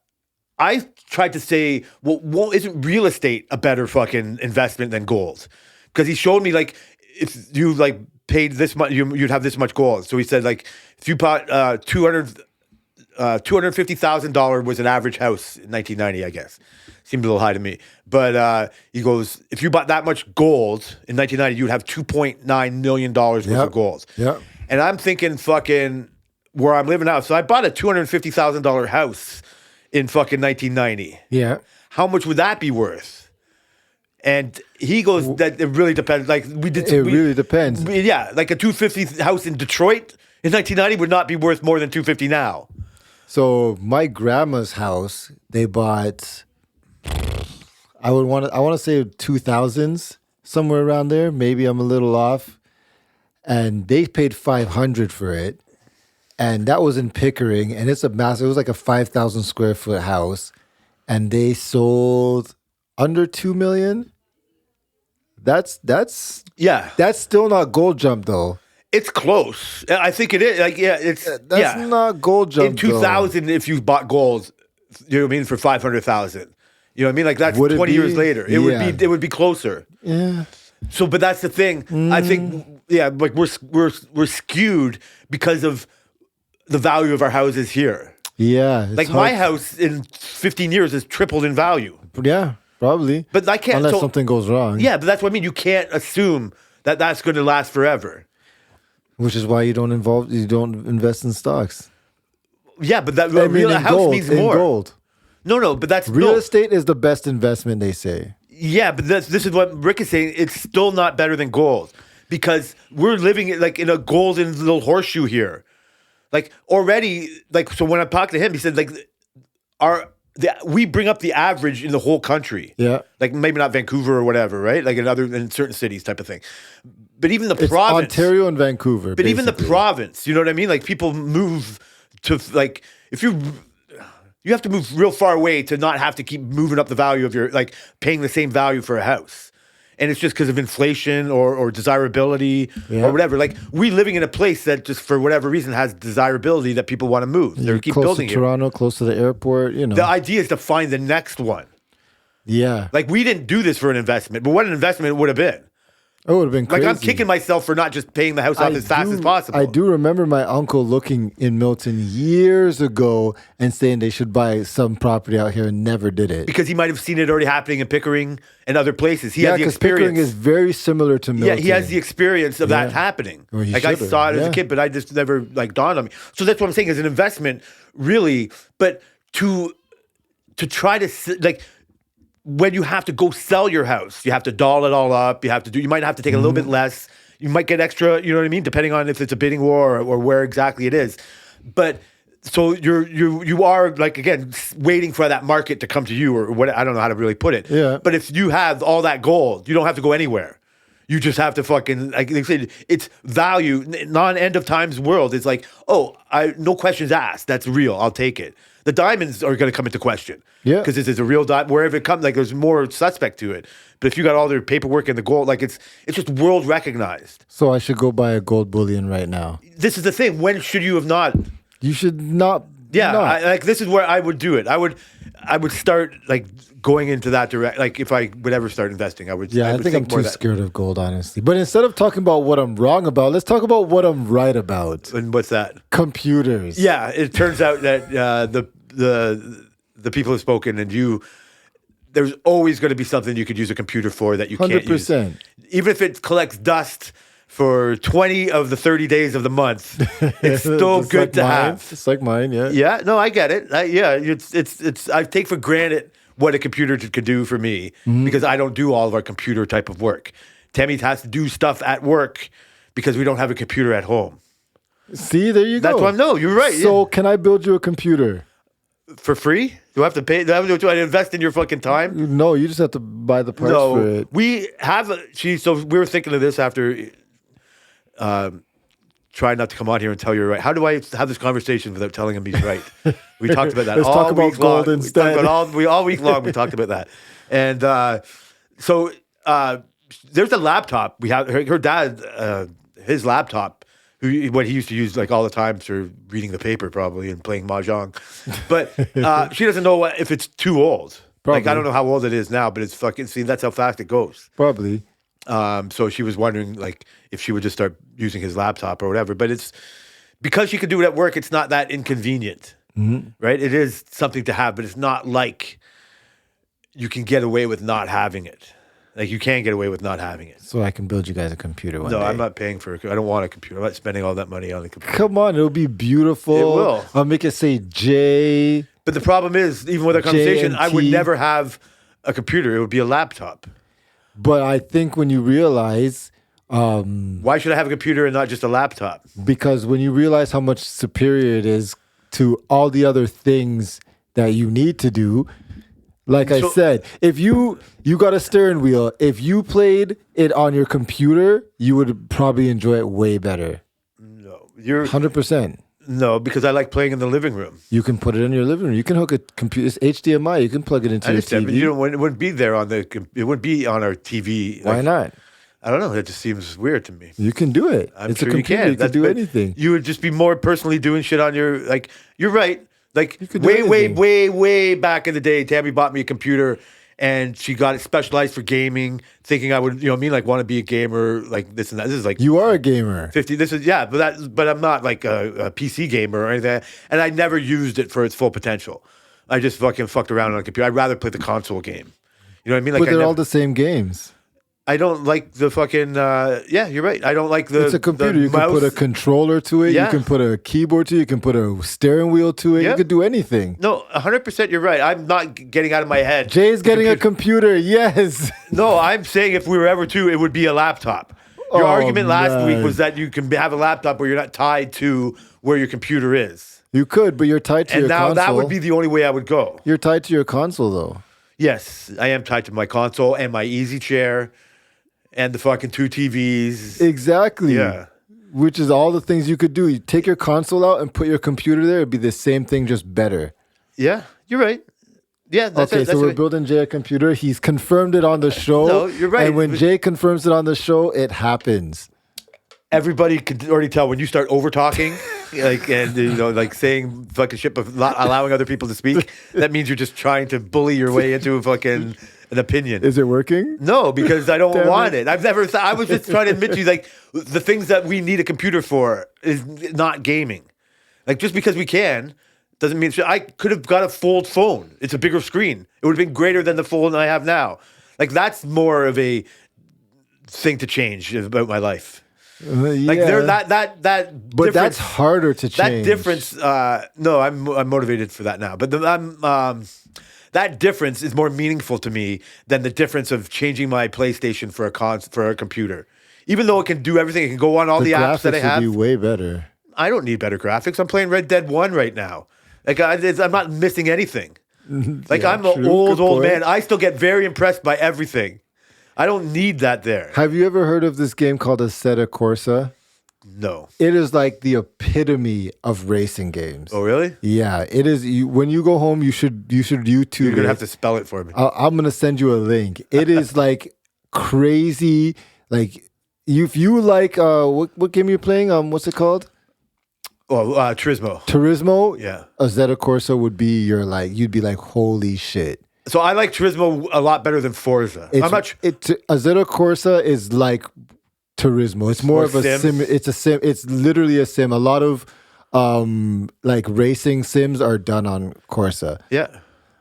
tried to say, well, isn't real estate a better fucking investment than gold? Because he showed me like if you like paid this much, you'd have this much gold. So he said like if you bought $250,000 was an average house in 1990, I guess. Seemed a little high to me. But he goes, if you bought that much gold in 1990, you'd have $2.9 million worth of gold. Yeah. And I'm thinking fucking where I'm living now. So I bought a $250,000 house in fucking 1990. Yeah. How much would that be worth? And he goes, that it really depends. Like really depends. Yeah, like a 250 house in Detroit in 1990 would not be worth more than 250 now. So my grandma's house, they bought, I want to say 2000s, somewhere around there. Maybe I'm a little off. And they paid $500 for it. And that was in Pickering. And it's a massive, it was like a 5,000 square foot house. And they sold under $2 million. That's still not gold jump though. It's close. I think it is. Like, yeah, that's not gold jump. In 2000, if you bought gold, you know what I mean, for 500,000. You know what I mean? Like that's 20 years later. It would be closer. Yeah. So, but that's the thing. I think, like we're skewed because of the value of our houses here. Yeah. Like my house in 15 years has tripled in value. Yeah, probably. But I can't. Unless something goes wrong. Yeah, but that's what I mean. You can't assume that that's going to last forever. Which is why you don't invest in stocks. Yeah, but that a house gold, means more. Gold. No, but that's real estate is the best investment, they say. Yeah, but this is what Rick is saying. It's still not better than gold because we're living like in a golden little horseshoe here. Like already, like so when I talked to him, he said like we bring up the average in the whole country. Yeah, like maybe not Vancouver or whatever, right? Like in certain cities type of thing. But even the province, Ontario and Vancouver. But basically. Even the province, you know what I mean? Like people move to like if you have to move real far away to not have to keep moving up the value of your like paying the same value for a house. And it's just because of inflation or desirability or whatever. Like we living in a place that just for whatever reason has desirability that people want to move. They keep building here. Close to Toronto, close to the airport, you know. The idea is to find the next one. Yeah. Like we didn't do this for an investment, but what an investment it would have been. It would have been crazy. Like I'm kicking myself for not just paying the house off as fast as possible. I do remember my uncle looking in Milton years ago and saying they should buy some property out here and never did it. Because he might have seen it already happening in Pickering and other places. He has the experience. Pickering is very similar to Milton. Yeah, he has the experience of that happening. Well, like I saw it as a kid, but I just never like dawned on me. So that's what I'm saying is an investment, really. But to try to like. When you have to go sell your house, you have to doll it all up. You might have to take a little bit less. You might get extra, you know what I mean? Depending on if it's a bidding war or where exactly it is. But so you are like, again, waiting for that market to come to you or what, I don't know how to really put it. Yeah. But if you have all that gold, you don't have to go anywhere. You just have to fucking, like they say, it's value, non-end of times world. It's like, no questions asked. That's real. I'll take it. The diamonds are going to come into question. Yeah. Because this is a real diamond. Wherever it comes, like there's more suspect to it. But if you got all their paperwork and the gold, like it's just world recognized. So I should go buy a gold bullion right now. This is the thing. When should you have not? You should not. Yeah. This is where I would do it. I would start like going into that direct. Like if I would ever start investing, I would. Yeah, I think I'm too scared of gold, honestly. But instead of talking about what I'm wrong about, let's talk about what I'm right about. And what's that? Computers. Yeah, it turns out that the people have spoken, and there's always going to be something you could use a computer for that you 100%. Can't use. Even if it collects dust for 20 of the 30 days of the month, it's still good like to have. It's like mine, yeah. Yeah, no, I get it. It's I take for granted what a computer could do for me because I don't do all of our computer type of work. Tammy has to do stuff at work because we don't have a computer at home. See, there you go. That's what I know. You're right. So can I build you a computer? For free? Do I have to pay? Do I invest in your fucking time? No, you just have to buy the parts for it. We have so we were thinking of this after try not to come on here and tell you right. How do I have this conversation without telling him he's right? We talked about that. Let's talk about gold instead. All week long we talked about that. And so there's a laptop. We have her dad, his laptop, what he used to use like all the time for reading the paper probably and playing mahjong. But she doesn't know if it's too old. Probably. Like I don't know how old it is now, but it's fucking, see, that's how fast it goes. Probably. So she was wondering like if she would just start using his laptop or whatever. But it's because she could do it at work, it's not that inconvenient. Right? It is something to have, but it's not like you can get away with not having it. Like you can't get away with not having it. So I can build you guys a computer one day. No, I'm not paying for it. I don't want a computer. I'm not spending all that money on the computer. Come on, it'll be beautiful. It will. I'll make it say J. But the problem is, even with our conversation, I would never have a computer. It would be a laptop. But I think when you realize... why should I have a computer and not just a laptop? Because when you realize how much superior it is to all the other things that you need to do... Like I said, if you got a steering wheel, if you played it on your computer, you would probably enjoy it way better. No, you're 100%. No, because I like playing in the living room. You can put it in your living room. You can hook a computer. It's HDMI. You can plug it into your TV. But it wouldn't be there on the. It wouldn't be on our TV. Why not? I don't know. It just seems weird to me. You can do it. I'm it's sure a computer. You can do anything. You would just be more personally doing shit on your like. You're right. Like way back in the day, Tammy bought me a computer and she got it specialized for gaming, thinking I would, like want to be a gamer, like this and that. This is like you are a gamer. 50. This is but I'm not like a PC gamer or anything. And I never used it for its full potential. I just fucking fucked around on a computer. I'd rather play the console game. You know what I mean? Like but they're all the same games. I don't like the fucking, you're right. I don't like the It's a computer. You mouse. Can put a controller to it. Yeah. You can put a keyboard to it. You can put a steering wheel to it. Yeah. You could do anything. No, 100% you're right. I'm not getting out of my head. Jay's getting a computer. Yes. No, I'm saying if we were ever to, it would be a laptop. Your argument last week was that you can have a laptop where you're not tied to where your computer is. You could, but you're tied to your console. And now that would be the only way I would go. You're tied to your console, though. Yes, I am tied to my console and my easy chair. And the fucking 2 TVs. Exactly. Yeah. Which is all the things you could do. You take your console out and put your computer there. It'd be the same thing, just better. Yeah, you're right. Yeah, that's okay, so we're building Jay a computer. He's confirmed it on the show. No, you're right. And when Jay confirms it on the show, it happens. Everybody could already tell when you start over talking, like saying fucking shit, but not allowing other people to speak. That means you're just trying to bully your way into a fucking an opinion. Is it working? No, because I don't want it. I was just trying to admit to you, like the things that we need a computer for is not gaming. Like just because we can doesn't mean I could have got a fold phone. It's a bigger screen. It would have been greater than the phone I have now. Like that's more of a thing to change about my life. Like there that but that's harder to change. That difference no, I'm motivated for that now. But that difference is more meaningful to me than the difference of changing my PlayStation for a computer. Even though it can do everything, it can go on all the apps that I have. Would be way better. I don't need better graphics. I'm playing Red Dead 1 right now. Like I'm not missing anything. Like I'm an old man. I still get very impressed by everything. I don't need that there. Have you ever heard of this game called Assetto Corsa? No. It is like the epitome of racing games. Oh, really? Yeah, it is. When you go home, you should YouTube. You're gonna have to spell it for me. I'm gonna send you a link. It is like crazy. Like if you like what game you're playing? What's it called? Oh, Turismo. Turismo. Yeah. Assetto Corsa would be you'd be like, holy shit. So I like Turismo a lot better than Forza. Assetto Corsa is like Turismo. It's more of a sim. It's a sim. It's literally a sim. A lot of like racing sims are done on Corsa. Yeah.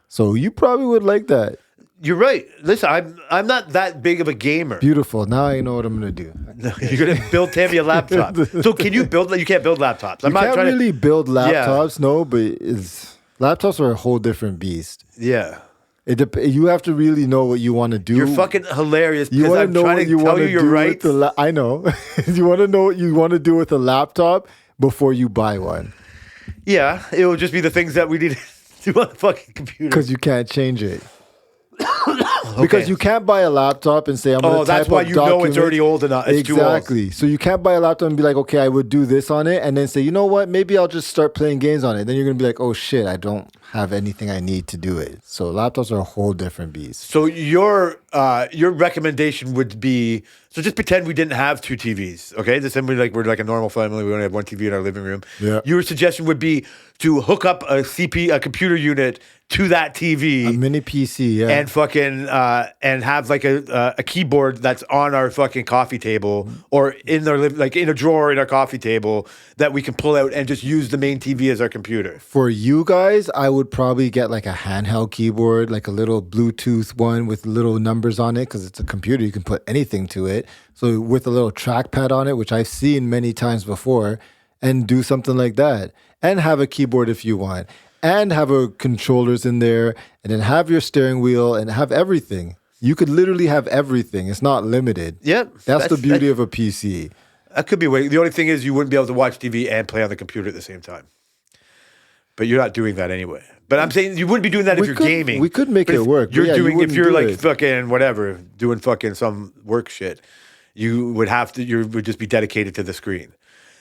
So you probably would like that. You're right. Listen, I'm not that big of a gamer. Beautiful. Now I know what I'm gonna do. No, you're gonna build Tammy a laptop. So can you build? You can't build laptops. You can't really build laptops. No, but laptops are a whole different beast. Yeah. You have to really know what you want to do. You're fucking hilarious because I'm trying to tell you you're right. I know. You want to know what you want to do with a laptop before you buy one. Yeah, it will just be the things that we need. do on the fucking computer? Because you can't change it. Because you can't buy a laptop and say, I'm going to type that's why up you know it's already old enough. It's exactly. Too old. So you can't buy a laptop and be like, okay, I would do this on it. And then say, you know what? Maybe I'll just start playing games on it. Then you're going to be like, oh shit, I don't have anything I need to do it. So laptops are a whole different beast. So your recommendation would be, so just pretend we didn't have two TVs, okay? This we're like a normal family. We only have one TV in our living room. Yeah. Your suggestion would be to hook up a computer unit to that TV, a mini PC, yeah, and fucking and have like a keyboard that's on our fucking coffee table or in in a drawer in our coffee table that we can pull out and just use the main TV as our computer. For you guys, I would probably get like a handheld keyboard, like a little Bluetooth one with little numbers on it, because it's a computer. You can put anything to it. So with a little trackpad on it, which I've seen many times before, and do something like that, and have a keyboard if you want. And have controllers in there, and then have your steering wheel, and have everything. You could literally have everything. It's not limited. Yep. That's the beauty of a PC. That could be a way. The only thing is you wouldn't be able to watch TV and play on the computer at the same time. But you're not doing that anyway. But I'm saying you wouldn't be doing that if you're gaming. We could make it work. You're doing if you're like fucking whatever, doing fucking some work shit. You would have to. You would just be dedicated to the screen.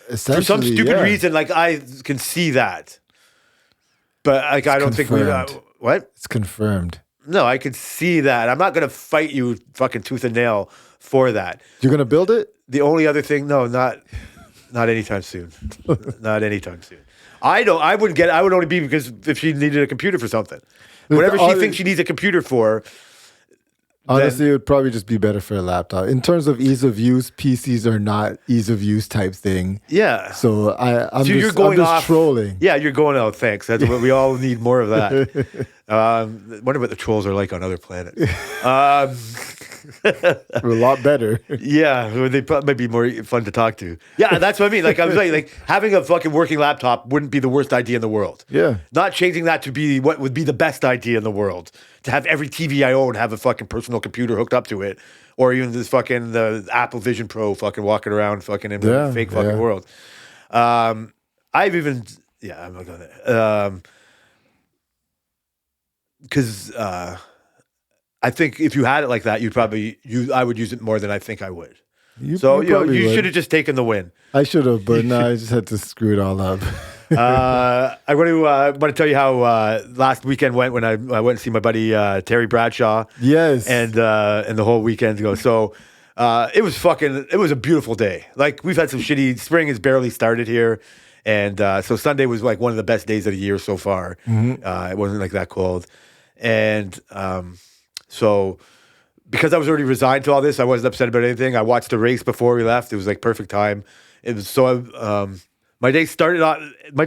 For some stupid reason, like I can see that. But like I don't think we what? It's confirmed. No, I can see that. I'm not going to fight you fucking tooth and nail for that. You're going to build it? The only other thing, no, not anytime soon. Not anytime soon. I would only be because if she needed a computer for something. Whatever she thinks she needs a computer for. Honestly, it would probably just be better for a laptop. In terms of ease of use, PCs are not ease of use type thing. Yeah. So I'm just trolling. Yeah, you're going out. Thanks. That's what we all need more of that. Wonder what the trolls are like on other planets. A lot better. Yeah, they might be more fun to talk to. Yeah, that's what I mean. Like I was like having a fucking working laptop wouldn't be the worst idea in the world. Yeah. Not changing that to be what would be the best idea in the world. To have every TV I own have a fucking personal computer hooked up to it, or even this fucking the Apple Vision Pro fucking walking around fucking in the fake fucking world. I'm not going there. Because I think if you had it like that, I would use it more than I think I would. You should have just taken the win. I should have, but no, I just had to screw it all up. I want to tell you how last weekend went when I went to see my buddy Terry Bradshaw. Yes, and the whole weekend ago. So it was a beautiful day. Like we've had some shitty. Spring has barely started here, and so Sunday was like one of the best days of the year so far. Mm-hmm. It wasn't like that cold, and so. Because I was already resigned to all this, I wasn't upset about anything. I watched the race before we left. It was like perfect time. It was so. My day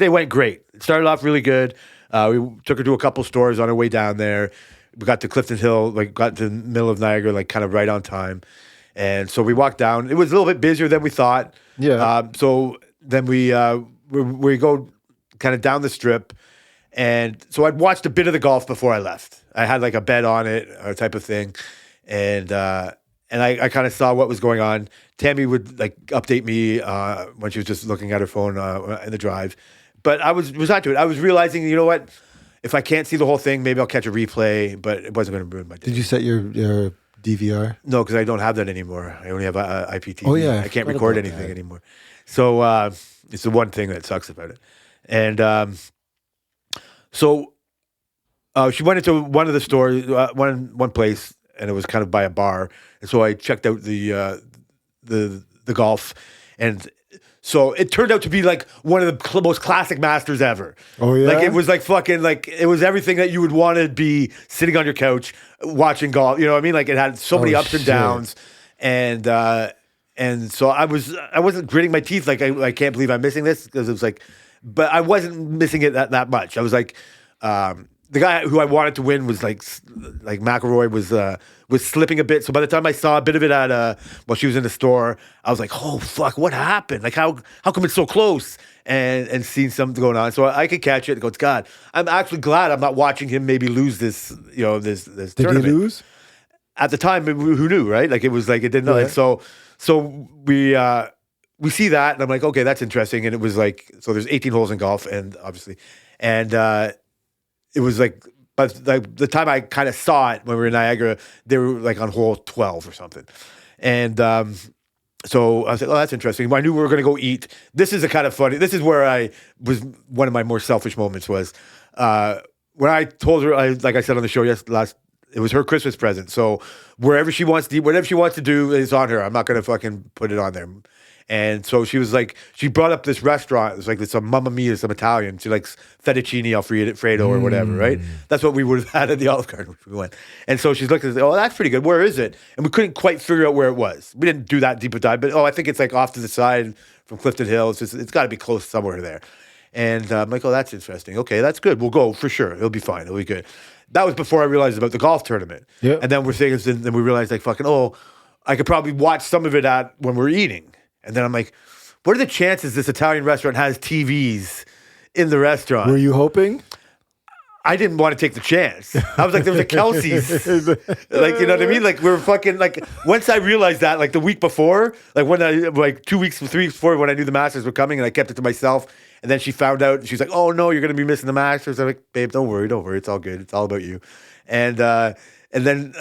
went great. It started off really good. We took her to a couple stores on our way down there. We got to Clifton Hill, got to the middle of Niagara, kind of right on time. And so we walked down. It was a little bit busier than we thought. Yeah. So then we go kind of down the strip. And so I'd watched a bit of the golf before I left. I had like a bet on it or type of thing. And I kind of saw what was going on. Tammy would like update me when she was just looking at her phone in the drive. But I was not to it. I was realizing, you know what? If I can't see the whole thing, maybe I'll catch a replay. But it wasn't going to ruin my day. Did you set your DVR? No, because I don't have that anymore. I only have IPTV. Oh yeah, I can't record anything anymore. So it's the one thing that sucks about it. And so she went into one of the stores, one place. And it was kind of by a bar, and so I checked out the golf, and so it turned out to be like one of the most classic Masters ever. Oh yeah, like it was like fucking like it was everything that you would want to be sitting on your couch watching golf. You know what I mean? Like it had so many ups and downs, and so I wasn't gritting my teeth like I can't believe I'm missing this because it was like, but I wasn't missing it that much. I was like. The guy who I wanted to win was like McIlroy was slipping a bit. So by the time I saw a bit of it while she was in the store, I was like, oh fuck, what happened? Like how come it's so close? And seeing something going on, so I could catch it. And go, God, I'm actually glad I'm not watching him maybe lose this. This Did tournament. He lose? At the time, who knew, right? Like it was like it didn't know. Yeah. So we see that, and I'm like, okay, that's interesting. And it was like, so there's 18 holes in golf, and obviously, and it was like, but like the time I kind of saw it when we were in Niagara, they were like on hole 12 or something. And so I was like, oh, that's interesting. Well, I knew we were going to go eat. This is a kind of funny, this is where I was, one of my more selfish moments was when I told her, like I said on the show it was her Christmas present. So wherever she wants to eat, whatever she wants to do is on her. I'm not going to fucking put it on there. And so she was like, she brought up this restaurant. It was like some Mamma Mia, some Italian. She likes fettuccine Alfredo or whatever, right? That's what we would have had at the Olive Garden if we went. And so she's looking at it, oh, that's pretty good. Where is it? And we couldn't quite figure out where it was. We didn't do that deep a dive, but I think it's like off to the side from Clifton Hill. It's got to be close somewhere there. And I'm like, oh, that's interesting. Okay, that's good. We'll go for sure. It'll be fine. It'll be good. That was before I realized about the golf tournament. Yeah. And then then we realized like fucking, I could probably watch some of it when we're eating. And then I'm like, what are the chances this Italian restaurant has TVs in the restaurant? Were you hoping? I didn't want to take the chance. I was like, there was a Kelsey's. Like, you know what I mean? Like, we were fucking, like, once I realized that, like, the week before, like, 3 weeks before when I knew the Masters were coming and I kept it to myself, and then she found out, and she's like, oh, no, you're going to be missing the Masters. I'm like, babe, don't worry. It's all good. It's all about you. And then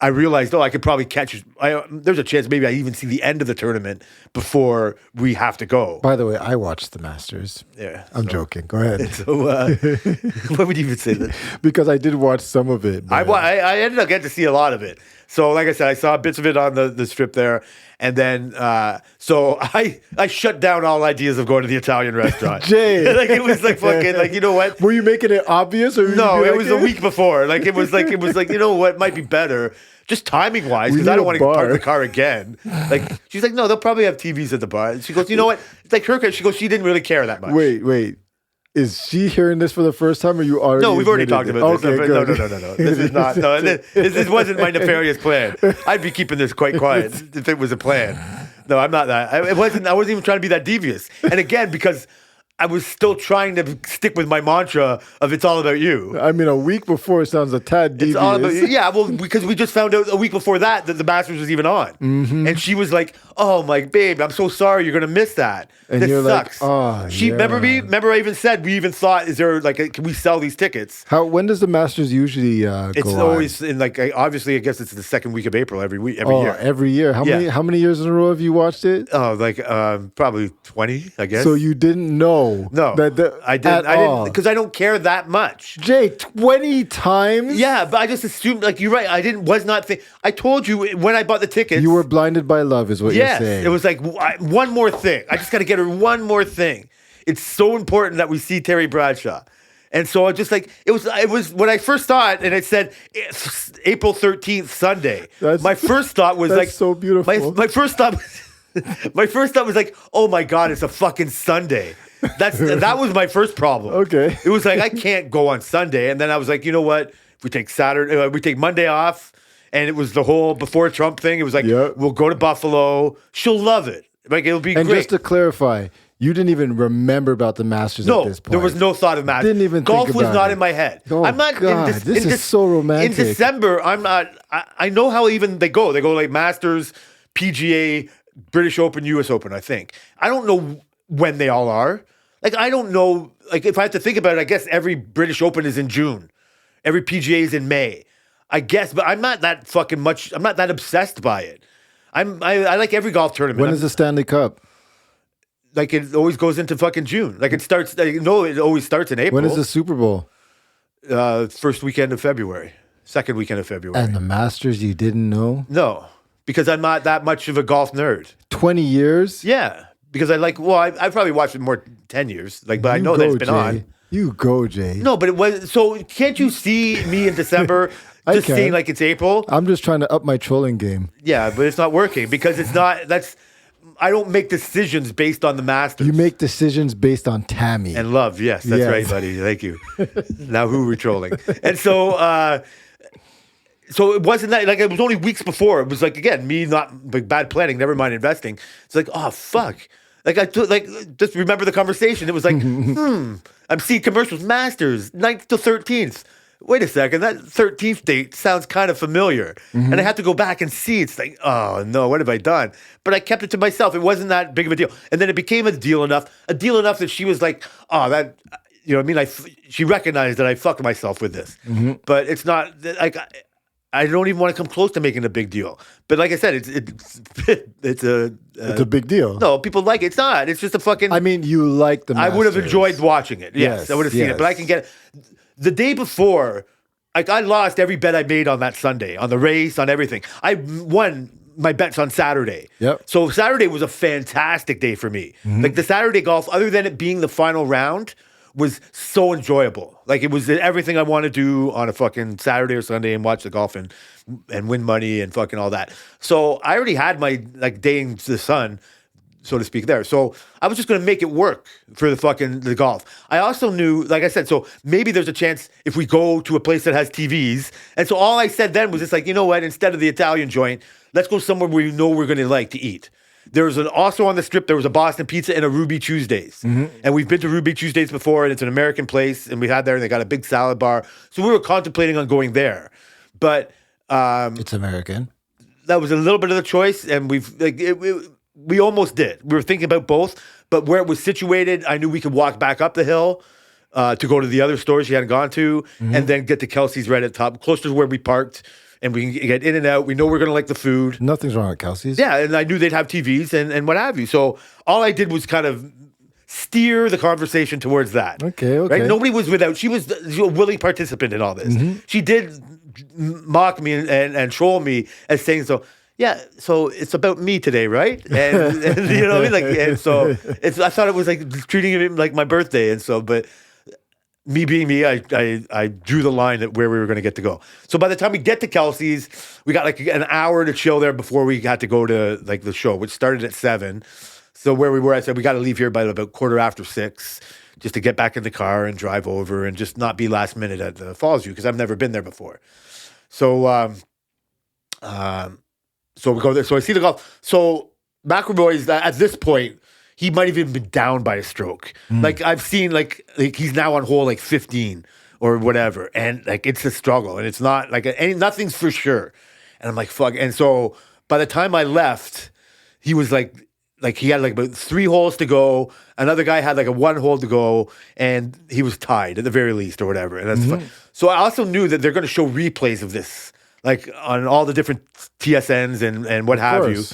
I realized, I could probably catch. There's a chance maybe I even see the end of the tournament before we have to go. By the way, I watched the Masters. Yeah, I'm joking. Go ahead. So, why would you even say that? Because I did watch some of it. I ended up getting to see a lot of it. So, like I said, I saw bits of it on the strip there, and then so I shut down all ideas of going to the Italian restaurant. Jay, like it was like fucking like, you know what? Were you making it obvious or no? It was a week before. Like it was like you know what might be better. Just timing wise, because I don't want to park the car again. Like she's like, no, they'll probably have TVs at the bar. And she goes, you know what? It's like her. She goes, she didn't really care that much. Wait. Is she hearing this for the first time, or you already? No, we've already talked about this. Okay, No. This is not. No, this wasn't my nefarious plan. I'd be keeping this quite quiet if it was a plan. No, I'm not that. I wasn't even trying to be that devious. And again, because I was still trying to stick with my mantra of it's all about you. I mean, a week before sounds a tad devious. It's all about, yeah, well, because we just found out a week before that the Masters was even on. Mm-hmm. And she was like, oh, my babe, I'm so sorry you're going to miss that. And this you're sucks. Like, oh, she, remember me? Remember I even said, we even thought, is there like, can we sell these tickets? When does the Masters usually go It's always in like, obviously, I guess it's the second week of April every year. Every year. How many years in a row have you watched it? Oh, like probably 20, I guess. So you didn't know. No. I didn't, because I don't care that much. Jay, 20 times? Yeah, but I just assumed, like, you're right. I told you when I bought the tickets. You were blinded by love, is what you're saying. It was like, one more thing. I just got to get her one more thing. It's so important that we see Terry Bradshaw. And so I just like, it was when I first saw it and it said April 13th, Sunday. My first thought was like, so beautiful. My first thought was like, oh my God, it's a fucking Sunday. That was my first problem. Okay. It was like, I can't go on Sunday. And then I was like, you know what? We take Monday off. And it was the whole before Trump thing. It was like, we'll go to Buffalo. She'll love it. Like, it'll be great. And just to clarify, you didn't even remember about the Masters at this point. There was no thought of Masters. Didn't even Golf think about was not it. in my head. Oh, I'm not God, this is so romantic. In December, I'm not. I know how even they go. They go like Masters, PGA, British Open, US Open, I think. I don't know when they all are. Like, I don't know. Like, if I have to think about it, I guess every British Open is in June. Every PGA is in May. I guess, but I'm not that fucking much. I'm not that obsessed by it. I like every golf tournament. When is the Stanley Cup? Like, it always goes into fucking June. Like, it starts. It always starts in April. When is the Super Bowl? First weekend of February. Second weekend of February. And the Masters, you didn't know? No, because I'm not that much of a golf nerd. 20 years? Yeah, because I probably watched it more 10 years. Like, but I know that it's been on. You go, Jay. No, but it was. So can't you see me in December? Just seeing like it's April. I'm just trying to up my trolling game. Yeah, but it's not working because it's not. I don't make decisions based on the Masters. You make decisions based on Tammy and love. Yes, that's right, buddy. Thank you. Now who we're trolling? And so, so it wasn't that. Like, it was only weeks before. It was like, again, me not like, bad planning. Never mind investing. It's like, oh fuck. Like just remember the conversation. It was like, I'm seeing commercials. Masters 9th to 13th. Wait a second, that 13th date sounds kind of familiar. Mm-hmm. And I had to go back and see. It's like, oh no, what have I done? But I kept it to myself. It wasn't that big of a deal. And then it became a deal enough that she was like, oh, that, you know what I mean? She recognized that I fucked myself with this, but it's not like I don't even want to come close to making a big deal. But like I said, it's a big deal. No, people like it. It's not. It's just a fucking. I mean, you like the Masters. I would have enjoyed watching it. Yes, I would have seen it. But I can get the day before. Like I lost every bet I made on that Sunday, on the race, on everything. I won my bets on Saturday. Yep. So Saturday was a fantastic day for me. Like the Saturday golf, other than it being the final round, was so enjoyable. Like it was everything I want to do on a fucking Saturday or Sunday and watch the golf and win money and fucking all that. So I already had my like day in the sun, so to speak, there. So I was just going to make it work for the golf. I also knew, like I said, so maybe there's a chance if we go to a place that has TVs. And so all I said then was just like, you know what, instead of the Italian joint, let's go somewhere where we know we're going to like to eat. There was also on the strip, there was a Boston Pizza and a Ruby Tuesdays. And we've been to Ruby Tuesdays before, and it's an American place, and we had there, and they got a big salad bar. So we were contemplating on going there. But it's American. That was a little bit of the choice, and we almost did. We were thinking about both, but where it was situated, I knew we could walk back up the hill to go to the other stores she hadn't gone to, and then get to Kelsey's right at the top, close to where we parked. And we can get in and out. We know we're going to like the food. Nothing's wrong with Kelsey's. Yeah, and I knew they'd have TVs and what have you. So all I did was kind of steer the conversation towards that. Okay. Right? Nobody was she was a willing participant in all this. She did mock me and troll me as saying so. Yeah, so it's about me today, right? And you know what I mean? Like, and so I thought it was like treating it like my birthday, and so, but me being me, I drew the line at where we were going to get to go. So by the time we get to Kelsey's, we got like an hour to chill there before we had to go to like the show, which started at 7. So where we were, I said we got to leave here by about 5:15 just to get back in the car and drive over and just not be last minute at the Falls View because I've never been there before. So so we go there. So I see the golf. So McIlroy's at this point, he might have even been down by a stroke. Like I've seen like he's now on hole like 15 or whatever. And like it's a struggle. And it's not like nothing's for sure. And I'm like, fuck. And so by the time I left, he was like he had like about 3 holes to go. Another guy had like a 1 hole to go. And he was tied at the very least or whatever. And that's fun. So I also knew that they're going to show replays of this, like on all the different TSNs and what have you.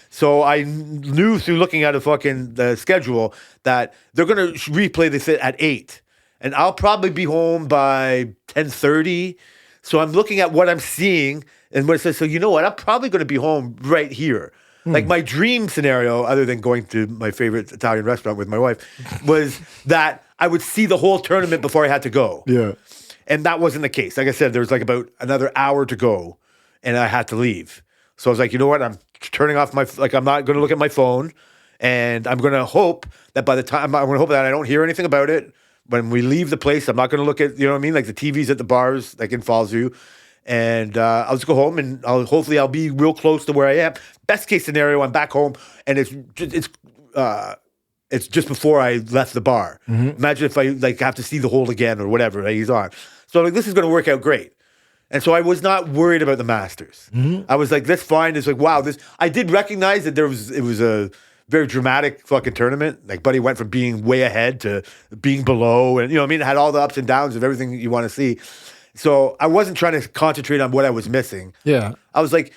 So I knew through looking at the schedule that they're going to replay this at 8. And I'll probably be home by 10:30. So I'm looking at what I'm seeing and what it says. So you know what? I'm probably going to be home right here. Like my dream scenario, other than going to my favorite Italian restaurant with my wife, was that I would see the whole tournament before I had to go. Yeah. And that wasn't the case. Like I said, there was like about another hour to go and I had to leave. So I was like, you know what? I'm turning off I'm not going to look at my phone, and I'm going to hope that by the time, I'm going to hope that I don't hear anything about it. When we leave the place, I'm not going to look at, you know what I mean? Like the TVs at the bars, like in Fallsview. And I'll just go home and hopefully I'll be real close to where I am. Best case scenario, I'm back home and it's just before I left the bar. Imagine if I like have to see the hole again or whatever that he's on. So like, this is going to work out great. And so I was not worried about the Masters. I was like, that's fine. It's like, wow, I did recognize that it was a very dramatic fucking tournament. Like Buddy went from being way ahead to being below, and you know what I mean? It had all the ups and downs of everything you want to see. So I wasn't trying to concentrate on what I was missing. Yeah. I was like,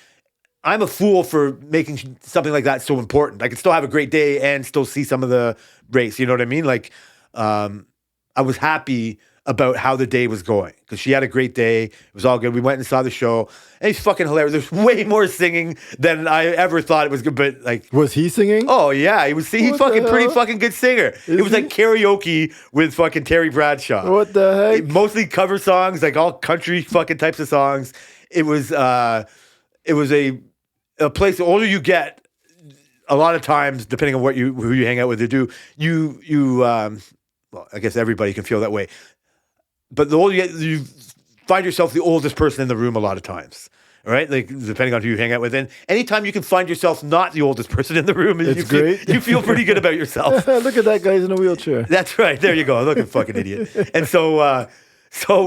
I'm a fool for making something like that so important. I could still have a great day and still see some of the race. You know what I mean? Like, I was happy about how the day was going because she had a great day. It was all good. We went and saw the show, and he's fucking hilarious. There's way more singing than I ever thought it was good. But like, was he singing? Oh yeah, he was. He's fucking pretty fucking good singer. It was like karaoke with fucking Terry Bradshaw. What the heck? Mostly cover songs, like all country fucking types of songs. It was a place. The older you get, a lot of times, depending on who you hang out with, well, I guess everybody can feel that way. But the older you get, you find yourself the oldest person in the room a lot of times, right? Like, depending on who you hang out with. And anytime you can find yourself not the oldest person in the room, you feel pretty good about yourself. Look at that guy's in a wheelchair. That's right. There you go. Look at fucking idiot. And so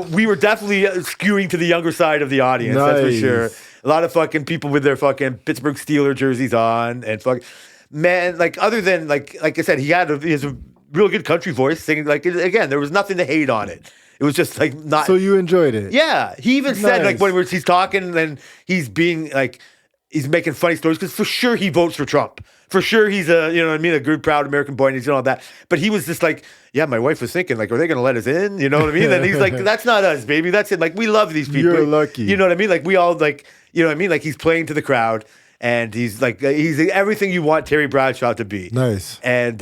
we were definitely skewing to the younger side of the audience. Nice. That's for sure. A lot of fucking people with their fucking Pittsburgh Steelers jerseys on and fucking, man, like other than like I said, he has a real good country voice, singing like again. There was nothing to hate on it. It was just like not. So you enjoyed it? Yeah. He even said like when he's talking and he's being like he's making funny stories because for sure he votes for Trump. For sure he's a good proud American boy and he's doing all that. But he was just like, yeah, my wife was thinking like, are they going to let us in? You know what I mean? And he's like, that's not us, baby. That's it. Like we love these people. You're lucky. You know what I mean? Like we all like, you know what I mean? Like he's playing to the crowd. And he's everything you want Terry Bradshaw to be. Nice. And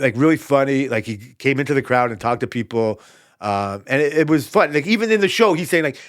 like really funny. Like he came into the crowd and talked to people. And it was fun. Like even in the show, he's saying like,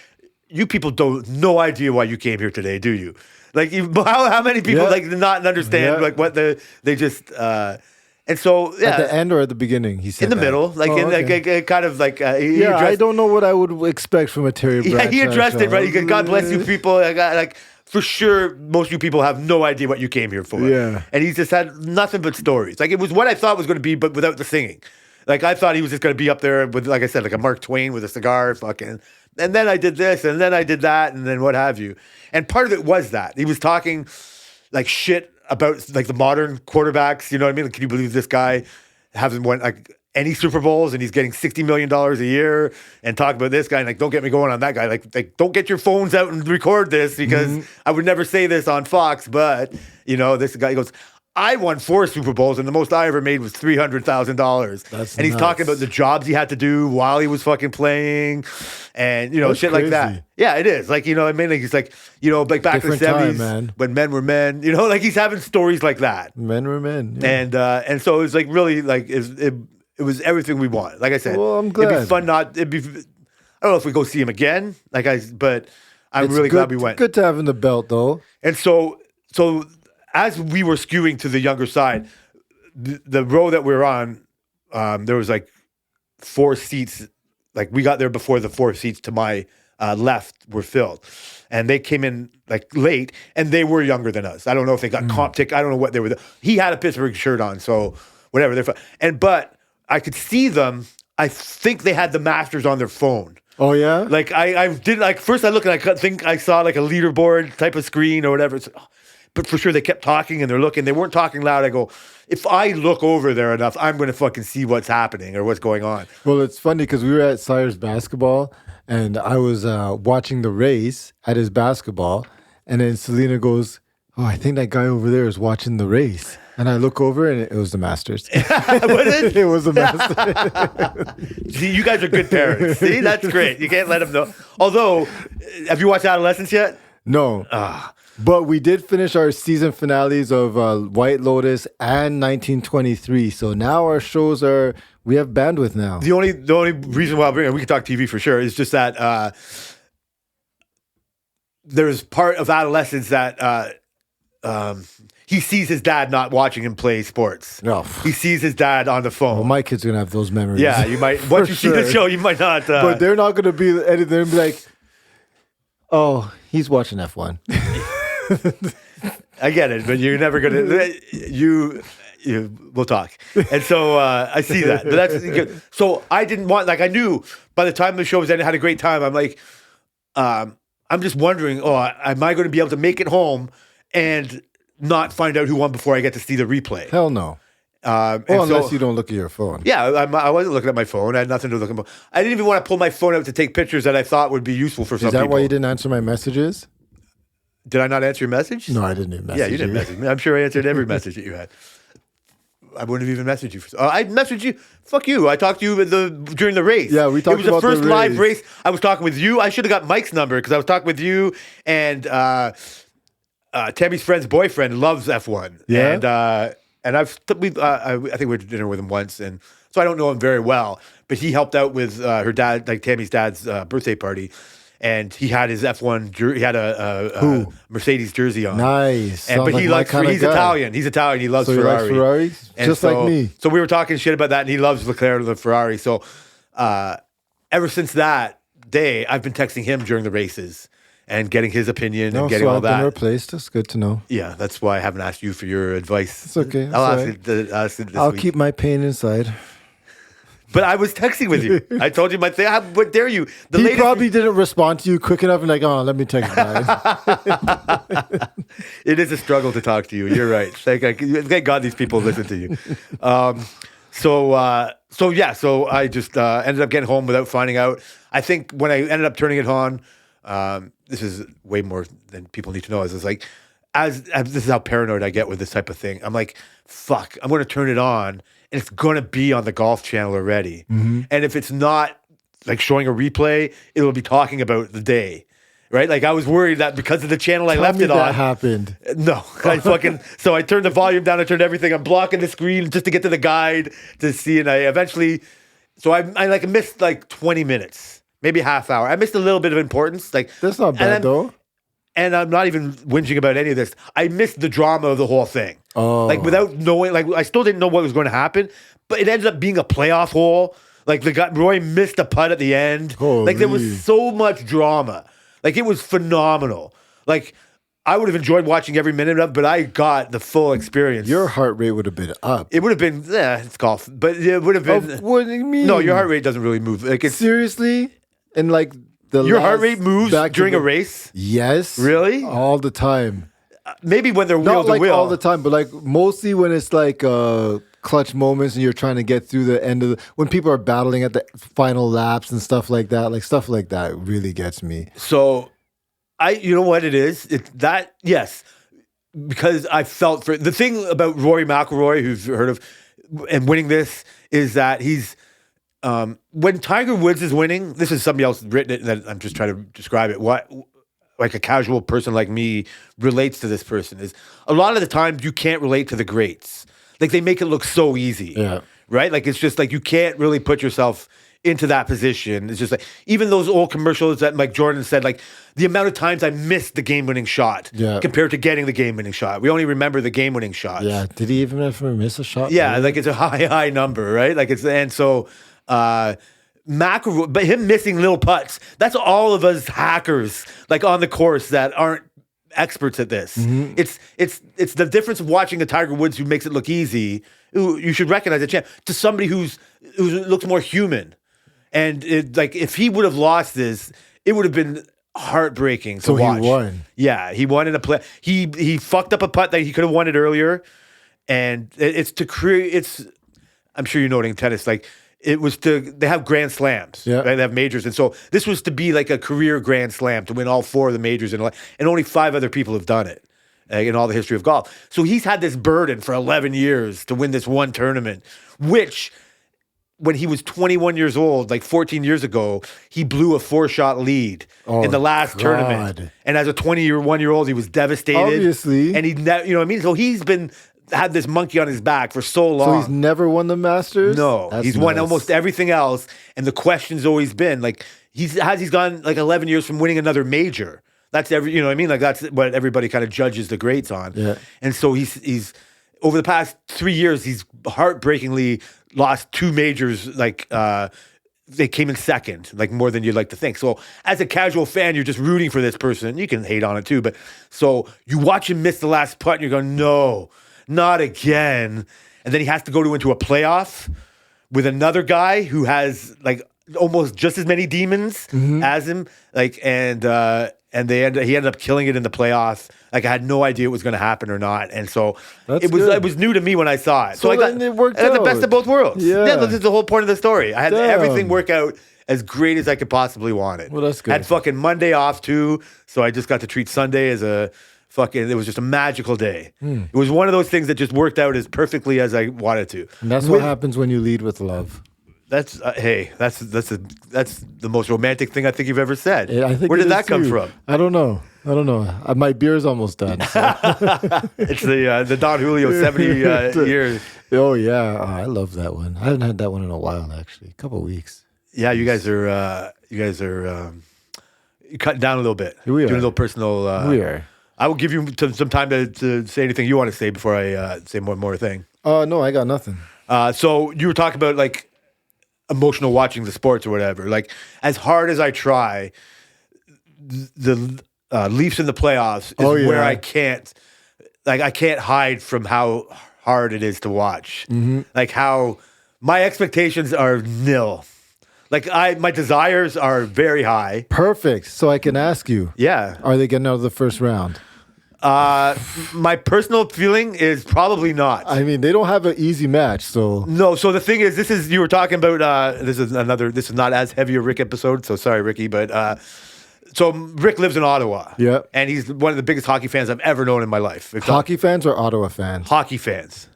you people no idea why you came here today, do you? Like how many people like not understand like what they just and so at the end or at the beginning he said in the middle like like kind of like I don't know what I would expect from a Terry Bradshaw. Yeah, he addressed it right. He goes, God bless you people. Like for sure, most of you people have no idea what you came here for. Yeah, and he just had nothing but stories. Like it was what I thought was going to be, but without the singing. Like I thought he was just going to be up there with, like I said, like a Mark Twain with a cigar, fucking. And then I did this, and then I did that, and then what have you. And part of it was that he was talking like shit about like the modern quarterbacks. You know what I mean? Like, can you believe this guy hasn't won like any Super Bowls and he's getting $60 million a year? And talk about this guy and like, don't get me going on that guy. Like don't get your phones out and record this because I would never say this on Fox. But you know, this guy goes, I won 4 Super Bowls and the most I ever made was $300,000. And he's talking about the jobs he had to do while he was fucking playing and, you know, shit crazy. Like that. Yeah, it is. Like, you know, I mean, like, he's like, you know, like back different in the 70s time, when men were men, you know, like he's having stories like that. Men were men. Yeah. And so it was like really like, it was everything we want. Like I said, well, I'm glad. It'd be fun I don't know if we go see him again, but I'm really glad we went. Good to have in the belt though. And so as we were skewing to the younger side, the row that we were on, there was like 4 seats. Like we got there before the 4 seats to my left were filled. And they came in like late and they were younger than us. I don't know if they got comp tick. I don't know what they were. He had a Pittsburgh shirt on. So whatever. They're fine. But I could see them. I think they had the Masters on their phone. Oh, yeah? Like I did like first I looked and I think I saw like a leaderboard type of screen or whatever. But for sure, they kept talking and they're looking. They weren't talking loud. I go, if I look over there enough, I'm going to fucking see what's happening or what's going on. Well, it's funny because we were at Sire's basketball and I was watching the race at his basketball. And then Selena goes, oh, I think that guy over there is watching the race. And I look over and it was the Masters. Was it? It was the Masters. See, you guys are good parents. See, that's great. You can't let them know. Although, have you watched Adolescence yet? No. But we did finish our season finales of White Lotus and 1923. So now our shows we have bandwidth now. The only reason why I'll bring it, we can talk TV for sure, is just that there's part of Adolescence that he sees his dad not watching him play sports. No. He sees his dad on the phone. Well, my kid's going to have those memories. Yeah, you might. Once you see the show, you might not. But they're not going to be, they're going to be like, oh, he's watching F1. I get it, but you're never gonna. We'll talk, and so I see that. But that's good. So I didn't want. Like I knew by the time the show was ended, I had a great time. I'm like, I'm just wondering. Oh, am I going to be able to make it home and not find out who won before I get to see the replay? Hell no. Unless you don't look at your phone. Yeah, I wasn't looking at my phone. I had nothing to look at. I didn't even want to pull my phone out to take pictures that I thought would be useful for some people. Is that why you didn't answer my messages? Did I not answer your message? No, I didn't even message you. Yeah, you didn't message me. I'm sure I answered every message that you had. I wouldn't have even messaged you. I messaged you. Fuck you. I talked to you during the race. Yeah, we talked about the race. It was the first live race. I was talking with you. I should have got Mike's number because I was talking with you and Tammy's friend's boyfriend loves F1. Yeah. And I think we went to dinner with him once, and so I don't know him very well. But he helped out with her dad, like Tammy's dad's birthday party. And he had his F1 he had a Mercedes jersey on. Nice. But he likes he's Italian. He's Italian. He loves Ferrari. He likes Ferraris? Just like me. So we were talking shit about that, and he loves Leclerc and the Ferrari. So ever since that day, I've been texting him during the races and getting his opinion and getting all that. I've been replaced. That's good to know. Yeah, that's why I haven't asked you for your advice. It's okay. I'll ask it I'll keep my pain inside. But I was texting with you. I told you my thing. What dare you? He probably didn't respond to you quick enough and like, oh, let me text back. It is a struggle to talk to you. You're right. Thank God these people listen to you. So I just ended up getting home without finding out. I think when I ended up turning it on, this is way more than people need to know. Is like, as this is how paranoid I get with this type of thing. I'm like, fuck, I'm going to turn it on, and it's going to be on the Golf Channel already. Mm-hmm. And if it's not like showing a replay, it'll be talking about the day. Right? Like I was worried that because of the channel I left it on. That happened. No. So I turned the volume down, I turned everything. I'm blocking the screen just to get to the guide to see. And I eventually, I like missed like 20 minutes, maybe a half hour. I missed a little bit of importance. Like that's not bad though. And I'm not even whinging about any of this. I missed the drama of the whole thing. Oh. Like without knowing, like I still didn't know what was going to happen, but it ended up being a playoff hole. Like Roy missed a putt at the end. Holy. Like there was so much drama. Like, it was phenomenal. Like, I would have enjoyed watching every minute of it, but I got the full experience. Your heart rate would have been up. It would have been, it's golf, but it would have been. What do you mean? No, your heart rate doesn't really move. Like seriously? And like your heart rate moves during a race? Yes. Really? All the time. Maybe when they're wheel Not to like wheel. all the time, but like mostly when it's like clutch moments and you're trying to get through the end of when people are battling at the final laps and stuff like that. Like stuff like that really gets me. So you know what it is? Yes, because I felt for the thing about Rory McIlroy, who's heard of and winning this, is that he's when Tiger Woods is winning. This is somebody else written it, that I'm just trying to describe it. What like a casual person like me relates to this person is a lot of the times you can't relate to the greats. Like they make it look so easy, right? Like it's just like you can't really put yourself into that position. It's just like even those old commercials that like Jordan said, like the amount of times I missed the game-winning shot compared to getting the game-winning shot. We only remember the game-winning shots. Yeah, did he even ever miss a shot? Yeah, like it's a high number, right? Like it's and so McIlroy, but him missing little putts. That's all of us hackers like on the course that aren't experts at this. Mm-hmm. It's the difference of watching a Tiger Woods who makes it look easy. Who you should recognize a champ to somebody who looks more human. And like if he would have lost this, it would have been heartbreaking to watch. He won. Yeah, he won in a play. He fucked up a putt that he could have won it earlier, and it's to create. It's I'm sure you know it in tennis. Like it was they have Grand Slams. Yeah, right? They have majors, and so this was to be like a career Grand Slam to win all 4 of the majors, and only 5 other people have done it in all the history of golf. So he's had this burden for 11 years to win this one tournament, which. When he was 21 years old, like 14 years ago, he blew a 4-shot lead in the last tournament. And as a 21-year-old, he was devastated. Obviously. And you know what I mean? So he's had this monkey on his back for so long. So he's never won the Masters? No. He's won almost everything else. And the question's always been, like, he's gone like 11 years from winning another major. That's you know what I mean? Like, that's what everybody kind of judges the greats on. Yeah. And so he's over the past 3 years, he's heartbreakingly lost 2 majors, like they came in second, like more than you'd like to think. So as a casual fan, you're just rooting for this person. You can hate on it too, but so you watch him miss the last putt and you're going, no, not again. And then he has to go into a playoff with another guy who has like almost just as many demons as him. Like, and he ended up killing it in the playoffs. Like I had no idea it was going to happen or not, and so it was new to me when I saw it. So I got the best of both worlds. Yeah, that's the whole point of the story. I had everything work out as great as I could possibly want it. Well, that's good. I had fucking Monday off too, so I just got to treat Sunday as a fucking. It was just a magical day. It was one of those things that just worked out as perfectly as I wanted to. And that's what happens when you lead with love. That's that's the most romantic thing I think you've ever said. Yeah, I think where did that come from? I don't know. My beer's almost done. So. It's the Don Julio 70 years. Oh yeah, I love that one. I haven't had that one in a while actually, a couple of weeks. Yeah, you guys are cutting down a little bit. We are doing a little personal. We are. I will give you some time to say anything you want to say before I say one more thing. No, I got nothing. So you were talking about like emotional watching the sports or whatever. Like as hard as I try, the Leafs in the playoffs is where I can't hide from how hard it is to watch. Mm-hmm. Like how my expectations are nil. Like my desires are very high. Perfect. So I can ask you. Yeah. Are they getting out of the first round? My personal feeling is probably not. I mean, they don't have an easy match, so no. So the thing is, you were talking about. This is not as heavy a Rick episode. So sorry, Ricky, but so Rick lives in Ottawa. Yeah, and he's one of the biggest hockey fans I've ever known in my life. Hockey fans or Ottawa fans? Hockey fans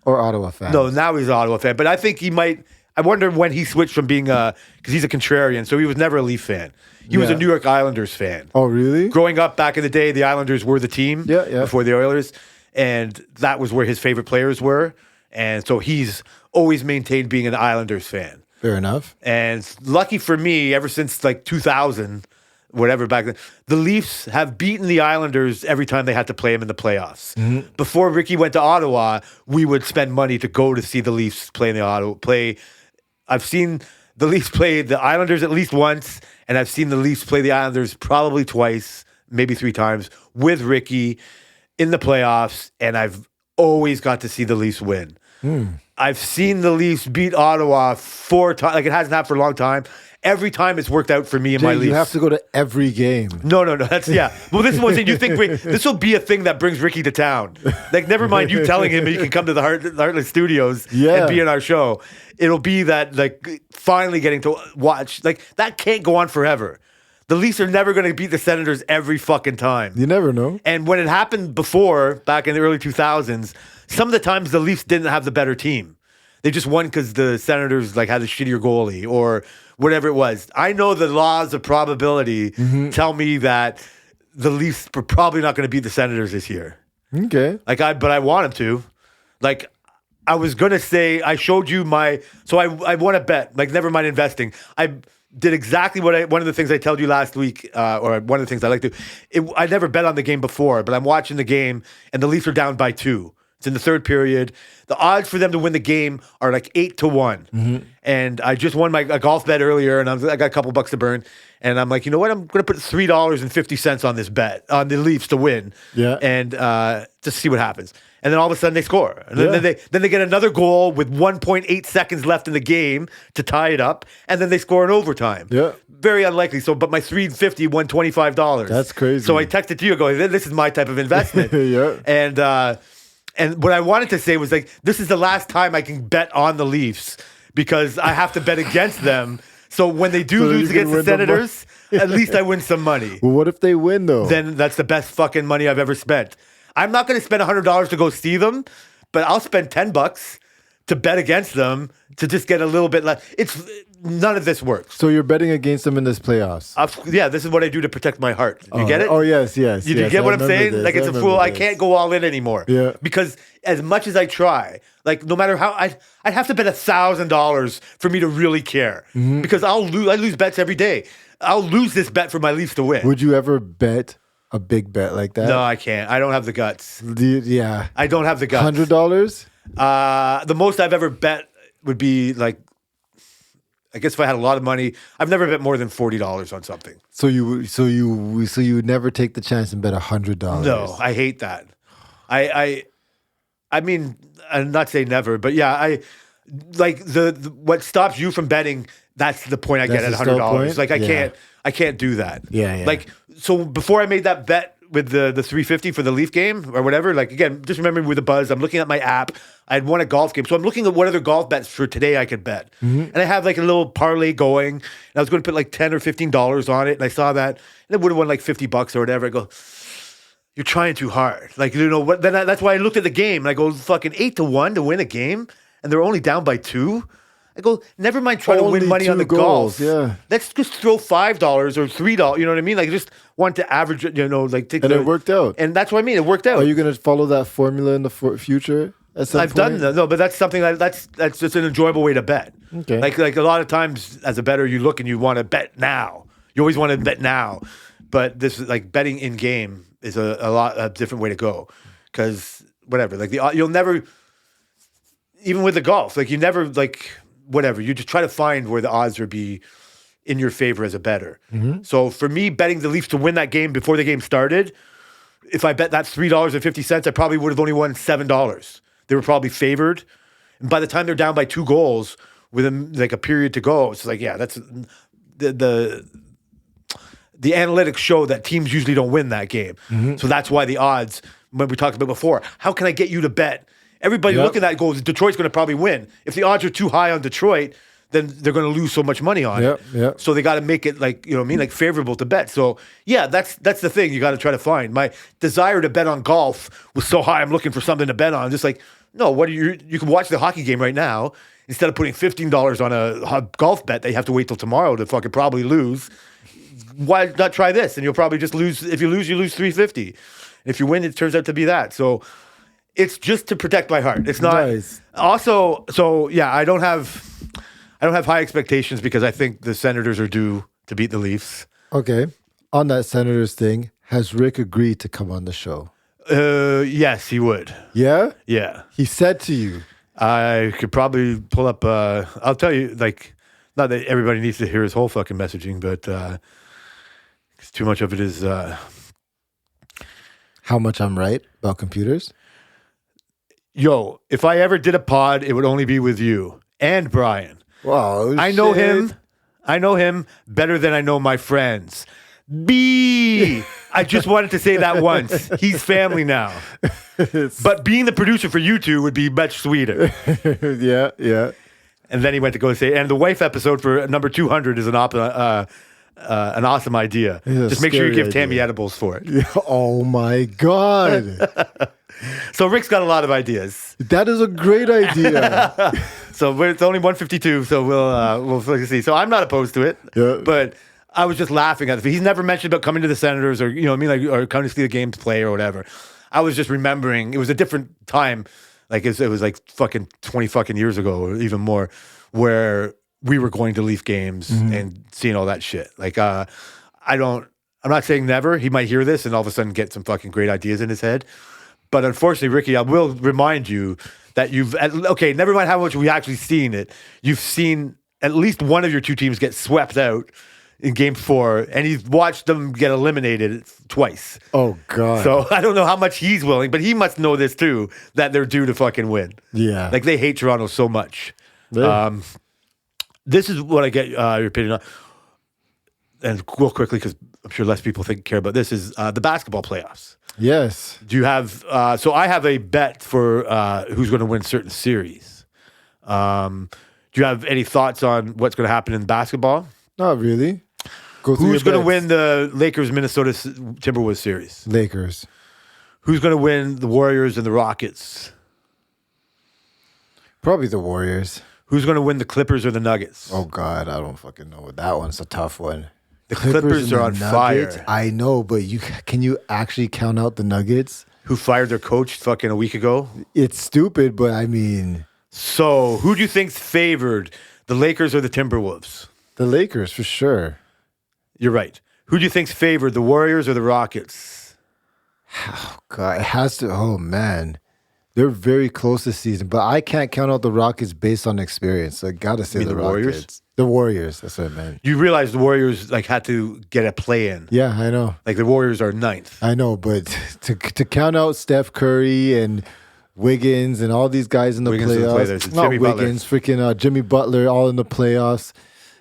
or Ottawa fans? No, now he's an Ottawa fan, but I think he might. I wonder when he switched from being because he's a contrarian, so he was never a Leaf fan. He was a New York Islanders fan. Oh, really? Growing up back in the day, the Islanders were the team before the Oilers, and that was where his favorite players were. And so he's always maintained being an Islanders fan. Fair enough. And lucky for me, ever since like 2000, whatever back then, the Leafs have beaten the Islanders every time they had to play them in the playoffs. Mm-hmm. Before Ricky went to Ottawa, we would spend money to go to see the Leafs play in the Ottawa play. I've seen the Leafs play the Islanders at least once, and I've seen the Leafs play the Islanders probably twice, maybe 3 times, with Ricky in the playoffs, and I've always got to see the Leafs win. I've seen the Leafs beat Ottawa 4 times. Like, it hasn't happened for a long time. Every time it's worked out for me and my Leafs. You have to go to every game. No. That's, yeah. Well, this is what I'm saying. You think this will be a thing that brings Ricky to town. Like, never mind you telling him he can come to the Heartless Studios and be in our show. It'll be that, like, finally getting to watch. Like, that can't go on forever. The Leafs are never going to beat the Senators every fucking time. You never know. And when it happened before, back in the early 2000s, some of the times the Leafs didn't have the better team. They just won because the Senators like had a shittier goalie or whatever it was. I know the laws of probability tell me that the Leafs are probably not going to beat the Senators this year. Okay. But I want them to. Like, I was going to say, I showed you so I won a bet. Like, never mind investing. I did exactly one of the things I told you last week, or one of the things I like to do. I never bet on the game before, but I'm watching the game, and the Leafs are down by 2. It's in the third period. The odds for them to win the game are like 8-1. And I just won a golf bet earlier, and I got a couple bucks to burn. And I'm like, you know what? I'm going to put $3.50 on this bet on the Leafs to win. Yeah. And just see what happens. And then all of a sudden they score. And then they get another goal with 1.8 seconds left in the game to tie it up. And then they score in overtime. Yeah. Very unlikely. So, but my $3.50 won $25. That's crazy. So I texted to you going, this is my type of investment. Yeah. And what I wanted to say was, like, this is the last time I can bet on the Leafs because I have to bet against them. So when they do lose against the Senators, at least I win some money. Well, what if they win, though? Then that's the best fucking money I've ever spent. I'm not going to spend $100 to go see them, but I'll spend $10 to bet against them to just get a little bit less. None of this works. So you're betting against them in this playoffs? Yeah, this is what I do to protect my heart. You get it? Oh, yes. You get what I'm saying? This. Like, it's a fool. I can't go all in anymore. Yeah. Because as much as I try, like, no matter how, I'd have to bet $1,000 for me to really care. Because I lose bets every day. I'll lose this bet for my Leafs to win. Would you ever bet a big bet like that? No, I can't. I don't have the guts. Yeah. I don't have the guts. $100? The most I've ever bet would be like, I guess if I had a lot of money, I've never bet more than $40 on something. So you would never take the chance and bet $100? No, I hate that. I mean, I'm not saying never, but yeah, I like the what stops you from betting. That's the point I get at $100. Like, I can't do that. Yeah. Like, so before I made that bet with the $3.50 for the Leaf game or whatever, like, again, just remember with the buzz, I'm looking at my app. I had won a golf game. So I'm looking at what other golf bets for today I could bet. And I have like a little parlay going. And I was going to put like $10 or $15 on it. And I saw that. And it would have won like $50 or whatever. I go, you're trying too hard. Like, you know what? Then that's why I looked at the game. And I go, fucking 8-1 to win a game. And they're only down by 2. I go, never mind trying to win money on the golf. Yeah. Let's just throw $5 or $3. You know what I mean? Like, just want to average it, like take it worked out. And that's what I mean. It worked out. Are you going to follow that formula in the future? I've done that. No, but that's something that's just an enjoyable way to bet. Okay. Like a lot of times as a bettor, you look and you want to bet now. You always want to bet now. But this is like betting in game is a different way to go. Because whatever, like you'll never, even with the golf, like you never like whatever. You just try to find where the odds would be in your favor as a bettor. So for me, betting the Leafs to win that game before the game started, if I bet that $3.50, I probably would have only won $7. They were probably favored. And by the time they're down by 2 goals within like a period to go, it's like, yeah, that's the the analytics show that teams usually don't win that game. So that's why the odds, when we talked about before, how can I get you to bet? Everybody looking at it goes, Detroit's going to probably win. If the odds are too high on Detroit, then they're going to lose so much money on it. So they got to make it like, you know what I mean, like favorable to bet. So yeah, that's the thing you got to try to find. My desire to bet on golf was so high, I'm looking for something to bet on. Just like, no, what do you can watch the hockey game right now. Instead of putting $15 on a golf bet that you have to wait till tomorrow to fucking probably lose, why not try this? And you'll probably just lose. If you lose $350. And if you win, it turns out to be that. So it's just to protect my heart. It's not also. So yeah, I don't have high expectations because I think the Senators are due to beat the Leafs. Okay. On that Senators thing, has Rick agreed to come on the show? Yes, he would. Yeah? Yeah. He said to you. I could probably pull up, I'll tell you, like, not that everybody needs to hear his whole fucking messaging, but too much of it is... How much I'm right about computers? Yo, if I ever did a pod, it would only be with you and Brian. Wow, I know him better than I know my friends. I just wanted to say that once. He's family now. But being the producer for you two would be much sweeter. Yeah. And then he went to go say, and the wife episode for number 200 is an awesome idea. Just make sure you give Tammy edibles for it. Yeah. Oh my God. So Rick's got a lot of ideas. That is a great idea. So it's only 152, so we'll see. So I'm not opposed to it. Yeah. But I was just laughing at it. He's never mentioned about coming to the Senators or, you know what I mean, like, or coming to see the games play or whatever. I was just remembering, it was a different time. Like it was like fucking 20 fucking years ago or even more, where we were going to Leaf games and seeing all that shit. Like, I'm not saying never. He might hear this and all of a sudden get some fucking great ideas in his head. But unfortunately, Ricky, I will remind you that never mind how much we actually seen it. You've seen at least one of your two teams get swept out in Game 4, and he's watched them get eliminated twice. Oh, God. So I don't know how much he's willing, but he must know this too, that they're due to fucking win. Yeah. Like, they hate Toronto so much. Yeah. This is what I get your opinion on. And real quickly, because I'm sure less people care about this, is the basketball playoffs. Yes. Do you have... so I have a bet for who's going to win certain series. Do you have any thoughts on what's going to happen in basketball? Not really. Who's going to win the Lakers-Minnesota Timberwolves series? Lakers. Who's going to win the Warriors and the Rockets? Probably the Warriors. Who's going to win the Clippers or the Nuggets? Oh, God, I don't fucking know. That one's a tough one. The Clippers are on fire. I know, but can you actually count out the Nuggets? Who fired their coach fucking a week ago? It's stupid, but I mean... So, who do you think's favored, the Lakers or the Timberwolves? The Lakers, for sure. You're right. Who do you think's favored, the Warriors or the Rockets? Oh, God, it has to... Oh, man. They're very close this season, but I can't count out the Rockets based on experience. So I got to say the Rockets. Warriors? The Warriors, that's what I meant. You realize the Warriors had to get a play in. Yeah, I know. Like the Warriors are 9th. I know, but to count out Steph Curry and Wiggins and all these guys in the playoffs. Not Wiggins, freaking Jimmy Butler all in the playoffs.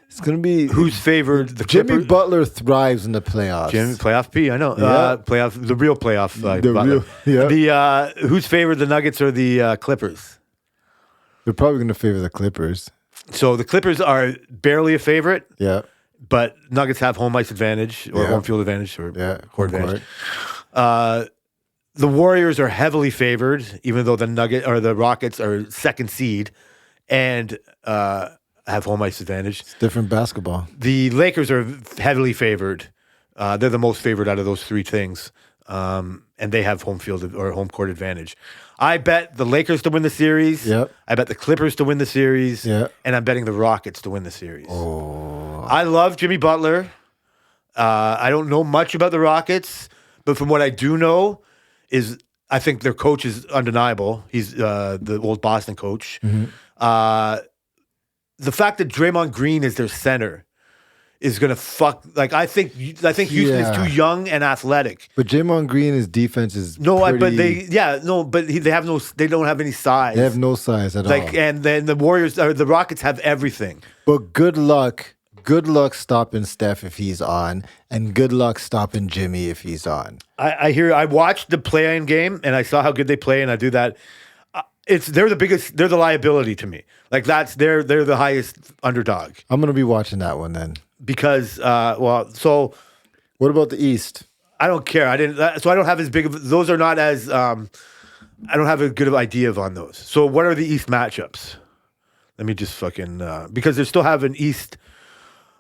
It's going to be... Who's favored? The Jimmy Butler thrives in the playoffs. Playoff P, I know. Yeah. The real playoff Butler. Who's favored, the Nuggets or the Clippers? They're probably going to favor the Clippers. So the Clippers are barely a favorite. Yeah. But Nuggets have home ice advantage or home field advantage or court advantage. The Warriors are heavily favored, even though the Rockets are second seed and have home ice advantage. It's different basketball. The Lakers are heavily favored. They're the most favored out of those three things. And they have home field or home court advantage. I bet the Lakers to win the series. Yep. I bet the Clippers to win the series. Yep. And I'm betting the Rockets to win the series. Oh. I love Jimmy Butler. I don't know much about the Rockets, but from what I do know is I think their coach is undeniable. He's the old Boston coach. Mm-hmm. The fact that Draymond Green is their center is gonna fuck. Like I think Houston is too young and athletic. But Draymond Green's defense is they don't have any size. They have no size at all. And then the Warriors or the Rockets have everything. But good luck good luck stopping Steph if he's on, and good luck stopping Jimmy if he's on. I watched the play-in game, and I saw how good they play, and I do that. They're the liability to me. Like they're the highest underdog. I'm gonna be watching that one then. Because so what about the East? I don't care. I don't have as big of those are not as I don't have a good idea on those. So what are the East matchups? Let me just because they still have an East.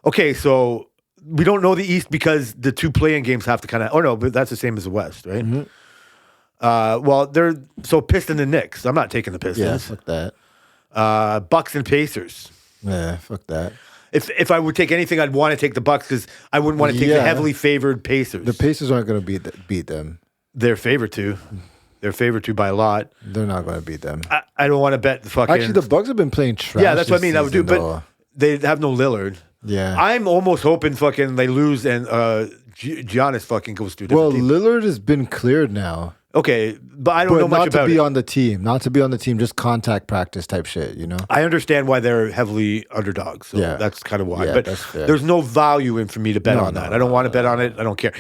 Okay, so we don't know the East because the two play-in games have to kind of. Oh no, but that's the same as the West, right? Mm-hmm. They're so Pistons and Knicks. I'm not taking the Pistons. Yeah, fuck that. Bucks and Pacers. Yeah, fuck that. If I would take anything, I'd want to take the Bucks because I wouldn't want to take the heavily favored Pacers. The Pacers aren't going to beat them. They're favored to. They're favored to by a lot. They're not going to beat them. I don't want to bet the fucking. Actually, the Bucks have been playing trash. Yeah, that's what I mean. I would do, but they have no Lillard. Yeah, I'm almost hoping they lose and Giannis fucking goes to a different team. Lillard has been cleared now. Okay, but I don't know much about it. Not to be on the team. Not to be on the team, just contact practice type shit, you know? I understand why they're heavily underdogs, so that's kind of why. Yeah, but there's no value in for me to bet on that. I don't want to bet on it. I don't care.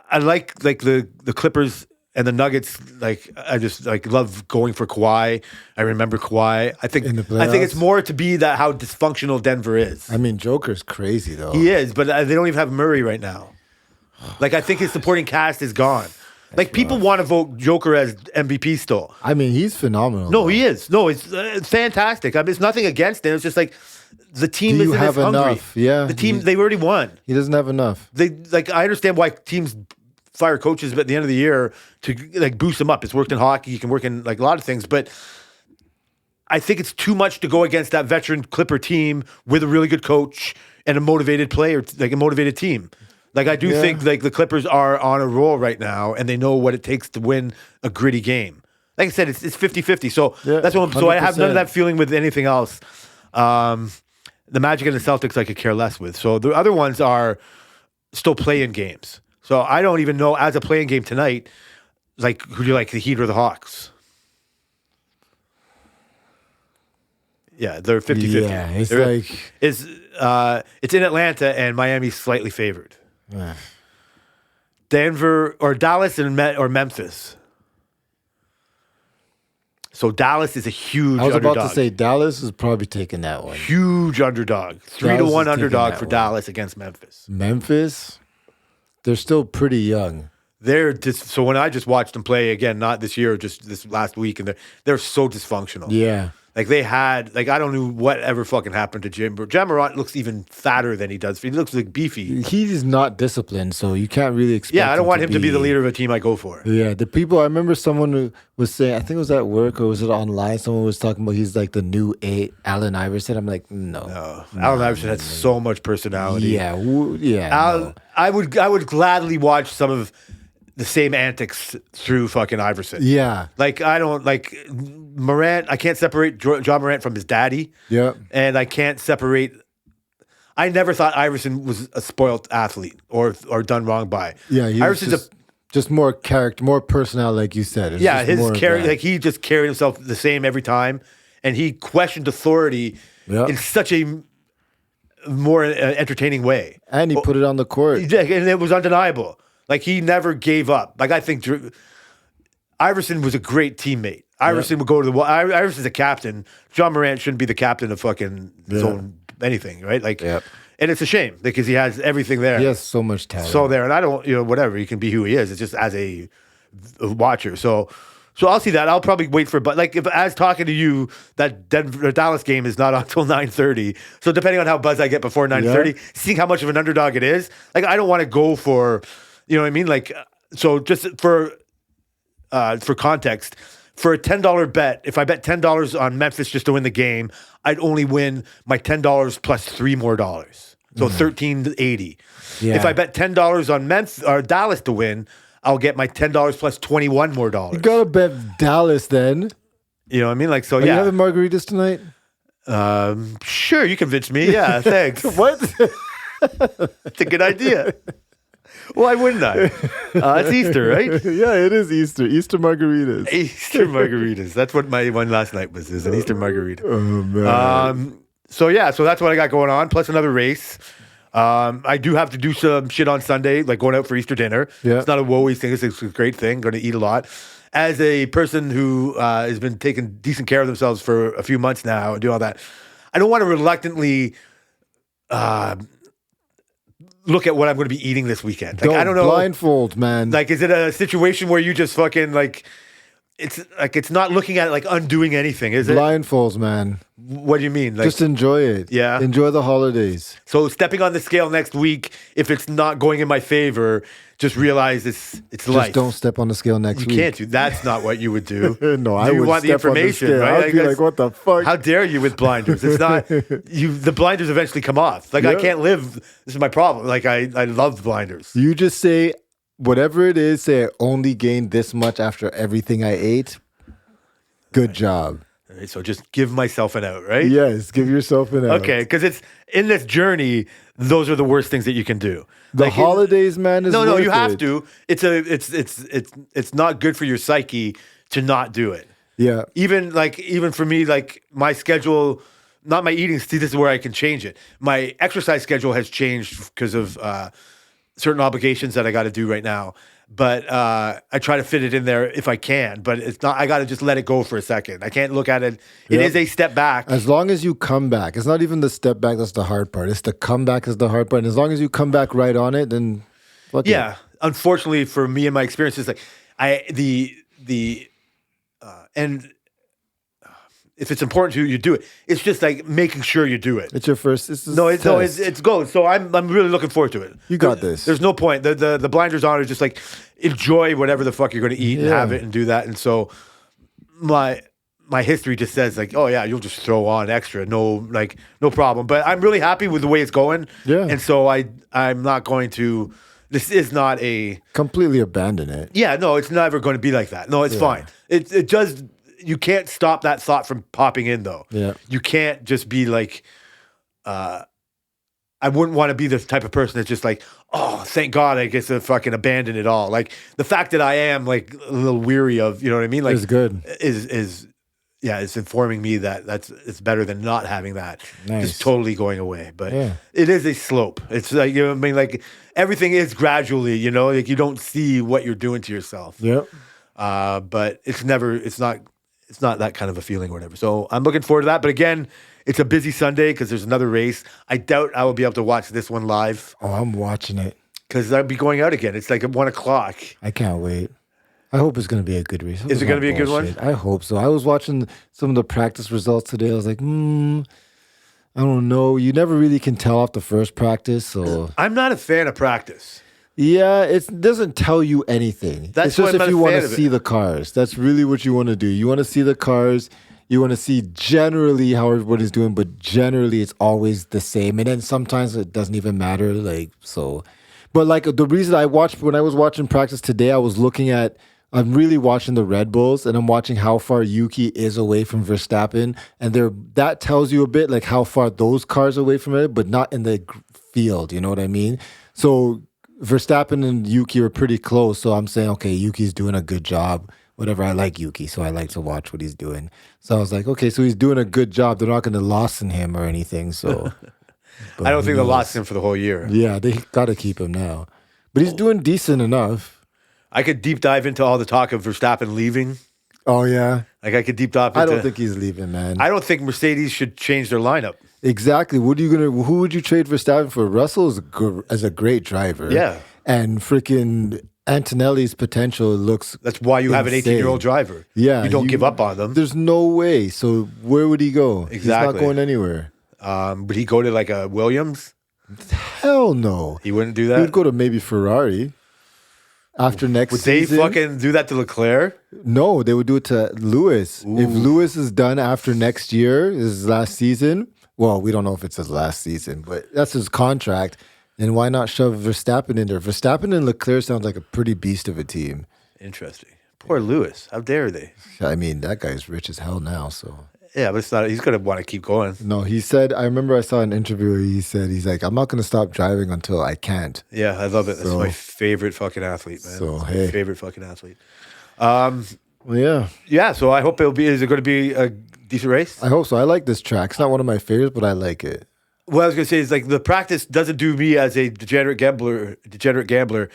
I like the Clippers and the Nuggets. Like I just love going for Kawhi. I remember Kawhi. I think it's more to be how dysfunctional Denver is. I mean, Joker's crazy though. He is, but they don't even have Murray right now. Like I think his supporting cast is gone. Like people want to vote Joker as MVP still. I mean, he's phenomenal. No, he is. No, it's fantastic. I mean, it's nothing against it. It's just like the team isn't as hungry. Enough? Yeah, the team they've already won. He doesn't have enough. I understand why teams fire coaches at the end of the year to boost them up. It's worked in hockey. You can work in a lot of things, but I think it's too much to go against that veteran Clipper team with a really good coach and a motivated player, a motivated team. I do think the Clippers are on a roll right now and they know what it takes to win a gritty game. Like I said, it's 50-50. So that's what so I have none of that feeling with anything else. The Magic and the Celtics I could care less with. So the other ones are still play-in games. So I don't even know as a play-in game tonight, who do you like, the Heat or the Hawks? Yeah, they're 50-50. Yeah, it's in Atlanta and Miami's slightly favored. Denver or Dallas or Memphis. So Dallas is a huge underdog. I was about to say Dallas is probably taking that one. Huge underdog. 3-1 underdog for Dallas against Memphis. Memphis, they're still pretty young. So when I just watched them play again, not this year, just this last week, and they're so dysfunctional. Yeah. They had, I don't know whatever fucking happened to Jim. Ja Morant looks even fatter than he does. He looks beefy. He's not disciplined, so you can't really expect I don't want him to be the leader of a team I go for. Yeah, the people, I remember someone who was saying, I think it was at work or was it online, someone was talking about he's like the new Allen Iverson. I'm like, no. Allen Iverson had so much personality. Yeah. I would gladly watch some of the same antics through fucking Iverson. Yeah. I don't Morant. I can't separate John Morant from his daddy. Yeah. And I can't separate. I never thought Iverson was a spoiled athlete or done wrong by. Yeah. Iverson's just more character, more personality, like you said. His character, he just carried himself the same every time, and he questioned authority in such a more entertaining way. And he put it on the court. And it was undeniable. He never gave up. I think Iverson was a great teammate. Iverson would go to Iverson's a captain. John Morant shouldn't be the captain of fucking his own anything, right? And it's a shame because he has everything there. He has so much talent. So there, and I don't, whatever. He can be who he is. It's just as a watcher. So I'll see that. I'll probably wait for, but if as talking to you, that Dallas game is not until 9:30. So depending on how buzzed I get before 9:30, seeing how much of an underdog it is, I don't want to go for. You know what I mean? So just for context, for a $10 bet, if I bet $10 on Memphis just to win the game, I'd only win my $10 plus $3 more. So $13.80. Yeah. If I bet $10 on Memphis or Dallas to win, I'll get my $10 plus $21 more. You gotta bet Dallas then. You know what I mean? Are you having margaritas tonight? Sure, you convinced me. Yeah, thanks. What? That's a good idea. Why wouldn't I? It's Easter, right? Yeah, it is Easter. Easter margaritas. Easter margaritas. That's what my one last night was. Is an Easter margarita. Oh man. so that's what I got going on. Plus another race. I do have to do some shit on Sunday, like going out for Easter dinner. Yeah. It's not a woey thing. It's a great thing. Going to eat a lot. As a person who has been taking decent care of themselves for a few months now and do all that, I don't want to reluctantly look at what I'm going to be eating this weekend. Like, I don't know. Blindfold, man. Like, is it a situation where you just fucking like, it's not looking at it like undoing anything, is it? Blindfolds, man. What do you mean? Like, just enjoy it. Yeah. Enjoy the holidays. So stepping on the scale next week, if it's not going in my favor, just realize it's life. Just don't step on the scale next week. You can't do. That's not what you would do. No, I would You want the step on the information, scale. right? I'd be like, what the fuck? How dare you with blinders? It's not you. The blinders eventually come off. Like, I can't live. This is my problem. Like, I love blinders. You just say whatever it is. Say I only gained this much after everything I ate. Good job. All right, so just give myself an out, right? Yes, give yourself an out. Okay, because it's in this journey. Those are the worst things that you can do. The holidays, man, is no. worth You have it. to. It's not good for your psyche to not do it. Yeah. Even for me, like my schedule, not my eating. See, this is where I can change it. My exercise schedule has changed because of certain obligations that I got to do right now. But I try to fit it in there if I can. But it's not. I got to just let it go for a second. I can't look at it. It is a step back. As long as you come back, it's not even the step back that's the hard part. It's the comeback is the hard part. And as long as you come back right on it, then Unfortunately for me and my experiences, like if it's important to you, you do it. It's just like making sure you do it. It's your first. It's go. So I'm really looking forward to it. You got this. There's no point. The blinders on is just like enjoy whatever the fuck you're going to eat and have it and do that. And so my history just says like, oh yeah, you'll just throw on extra, no problem. But I'm really happy with the way it's going. Yeah. And so I'm not going to. This is not a completely abandon it. Yeah, no, it's never going to be like that. No, it's fine. It does. You can't stop that thought from popping in, though. Yeah. You can't just be like, I wouldn't want to be the type of person that's just like, oh, thank God I get to fucking abandon it all. Like, the fact that I am, like, a little weary of, you know what I mean? Like, it's good. It's informing me that it's better than not having that. Nice. Just totally going away. But it is a slope. It's like, you know what I mean? Like, everything is gradually, you know? Like, you don't see what you're doing to yourself. Yep. But it's not that kind of a feeling or whatever. So I'm looking forward to that. But again, it's a busy Sunday because there's another race. I doubt I will be able to watch this one live. Oh, I'm watching it. Because I'll be going out again. It's like at 1 o'clock. I can't wait. I hope it's going to be a good race. Is it going to be a good one? I hope so. I was watching some of the practice results today. I was like, I don't know. You never really can tell off the first practice. So I'm not a fan of practice. Yeah, it doesn't tell you anything. It's just if you want to see the cars. That's really what you want to do. You want to see the cars. You want to see generally how everybody's doing, but generally it's always the same. And then sometimes it doesn't even matter. Like, so, but like the reason when I was watching practice today, I'm really watching the Red Bulls and I'm watching how far Yuki is away from Verstappen. And that tells you a bit like how far those cars are away from it, but not in the field. You know what I mean? So Verstappen and Yuki are pretty close, so I'm saying, okay, Yuki's doing a good job. Whatever, I like Yuki, so I like to watch what he's doing. So I was like, okay, so he's doing a good job. They're not going to lose him or anything. So I don't think they'll lose him for the whole year. Yeah, they got to keep him now. But he's doing decent enough. I could deep dive into all the talk of Verstappen leaving. Oh, yeah? Like I could deep dive into... I don't think he's leaving, man. I don't think Mercedes should change their lineup. Exactly. Who would you trade Verstappen for? Russell is a great driver. Yeah. And freaking Antonelli's potential looks That's why you have an 18-year-old driver. Yeah. You don't give up on them. There's no way. So where would he go? Exactly. He's not going anywhere. Would he go to like a Williams? Hell no. He wouldn't do that? He would go to maybe Ferrari after next season. Would they fucking do that to Leclerc? No, they would do it to Lewis. Ooh. If Lewis is done after next year, his last season, well, we don't know if it's his last season, but that's his contract. And why not shove Verstappen in there? Verstappen and Leclerc sounds like a pretty beast of a team. Interesting. Poor Lewis. How dare they? I mean, that guy's rich as hell now, so. Yeah, but it's not. He's going to want to keep going. No, he said, I remember I saw an interview where he's like, I'm not going to stop driving until I can't. Yeah, I love it. That's my favorite fucking athlete, man. So, That's hey. my favorite fucking athlete. Well, yeah. Yeah, so I hope is it going to be a decent race? I hope so. I like this track. It's not one of my favorites, but I like it. What I was going to say is like the practice doesn't do me as a degenerate gambler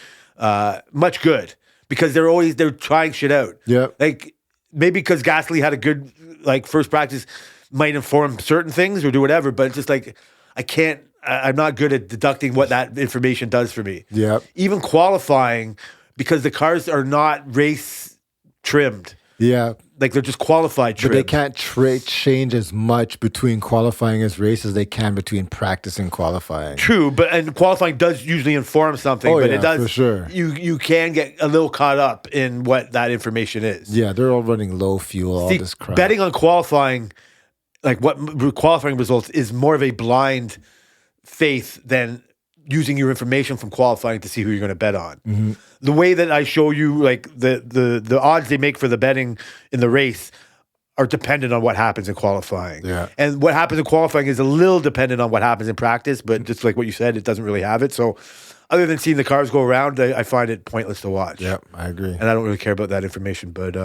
much good because they're trying shit out. Yeah. Like maybe because Gasly had a good like first practice might inform certain things or do whatever, but it's just like I'm not good at deducting what that information does for me. Yeah. Even qualifying because the cars are not race trimmed. Yeah. Like they're just qualified trimmed. But they can't change as much between qualifying as race as they can between practice and qualifying. True, and qualifying does usually inform something, but it does for sure. You can get a little caught up in what that information is. Yeah, they're all running low fuel, all this crap. Betting on qualifying, like what qualifying results, is more of a blind faith than using your information from qualifying to see who you're going to bet on. Mm-hmm. The way that I show you, like the odds they make for the betting in the race are dependent on what happens in qualifying. Yeah. And what happens in qualifying is a little dependent on what happens in practice, but just like what you said, it doesn't really have it. So other than seeing the cars go around, I find it pointless to watch. Yeah, I agree. And I don't really care about that information, but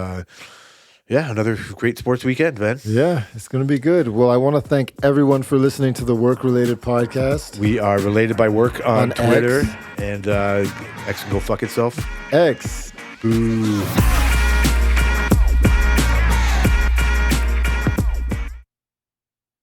yeah, another great sports weekend, man. Yeah, it's going to be good. Well, I want to thank everyone for listening to the Work Related podcast. We are Related by Work on Twitter. X. And X can go fuck itself. X. Boo.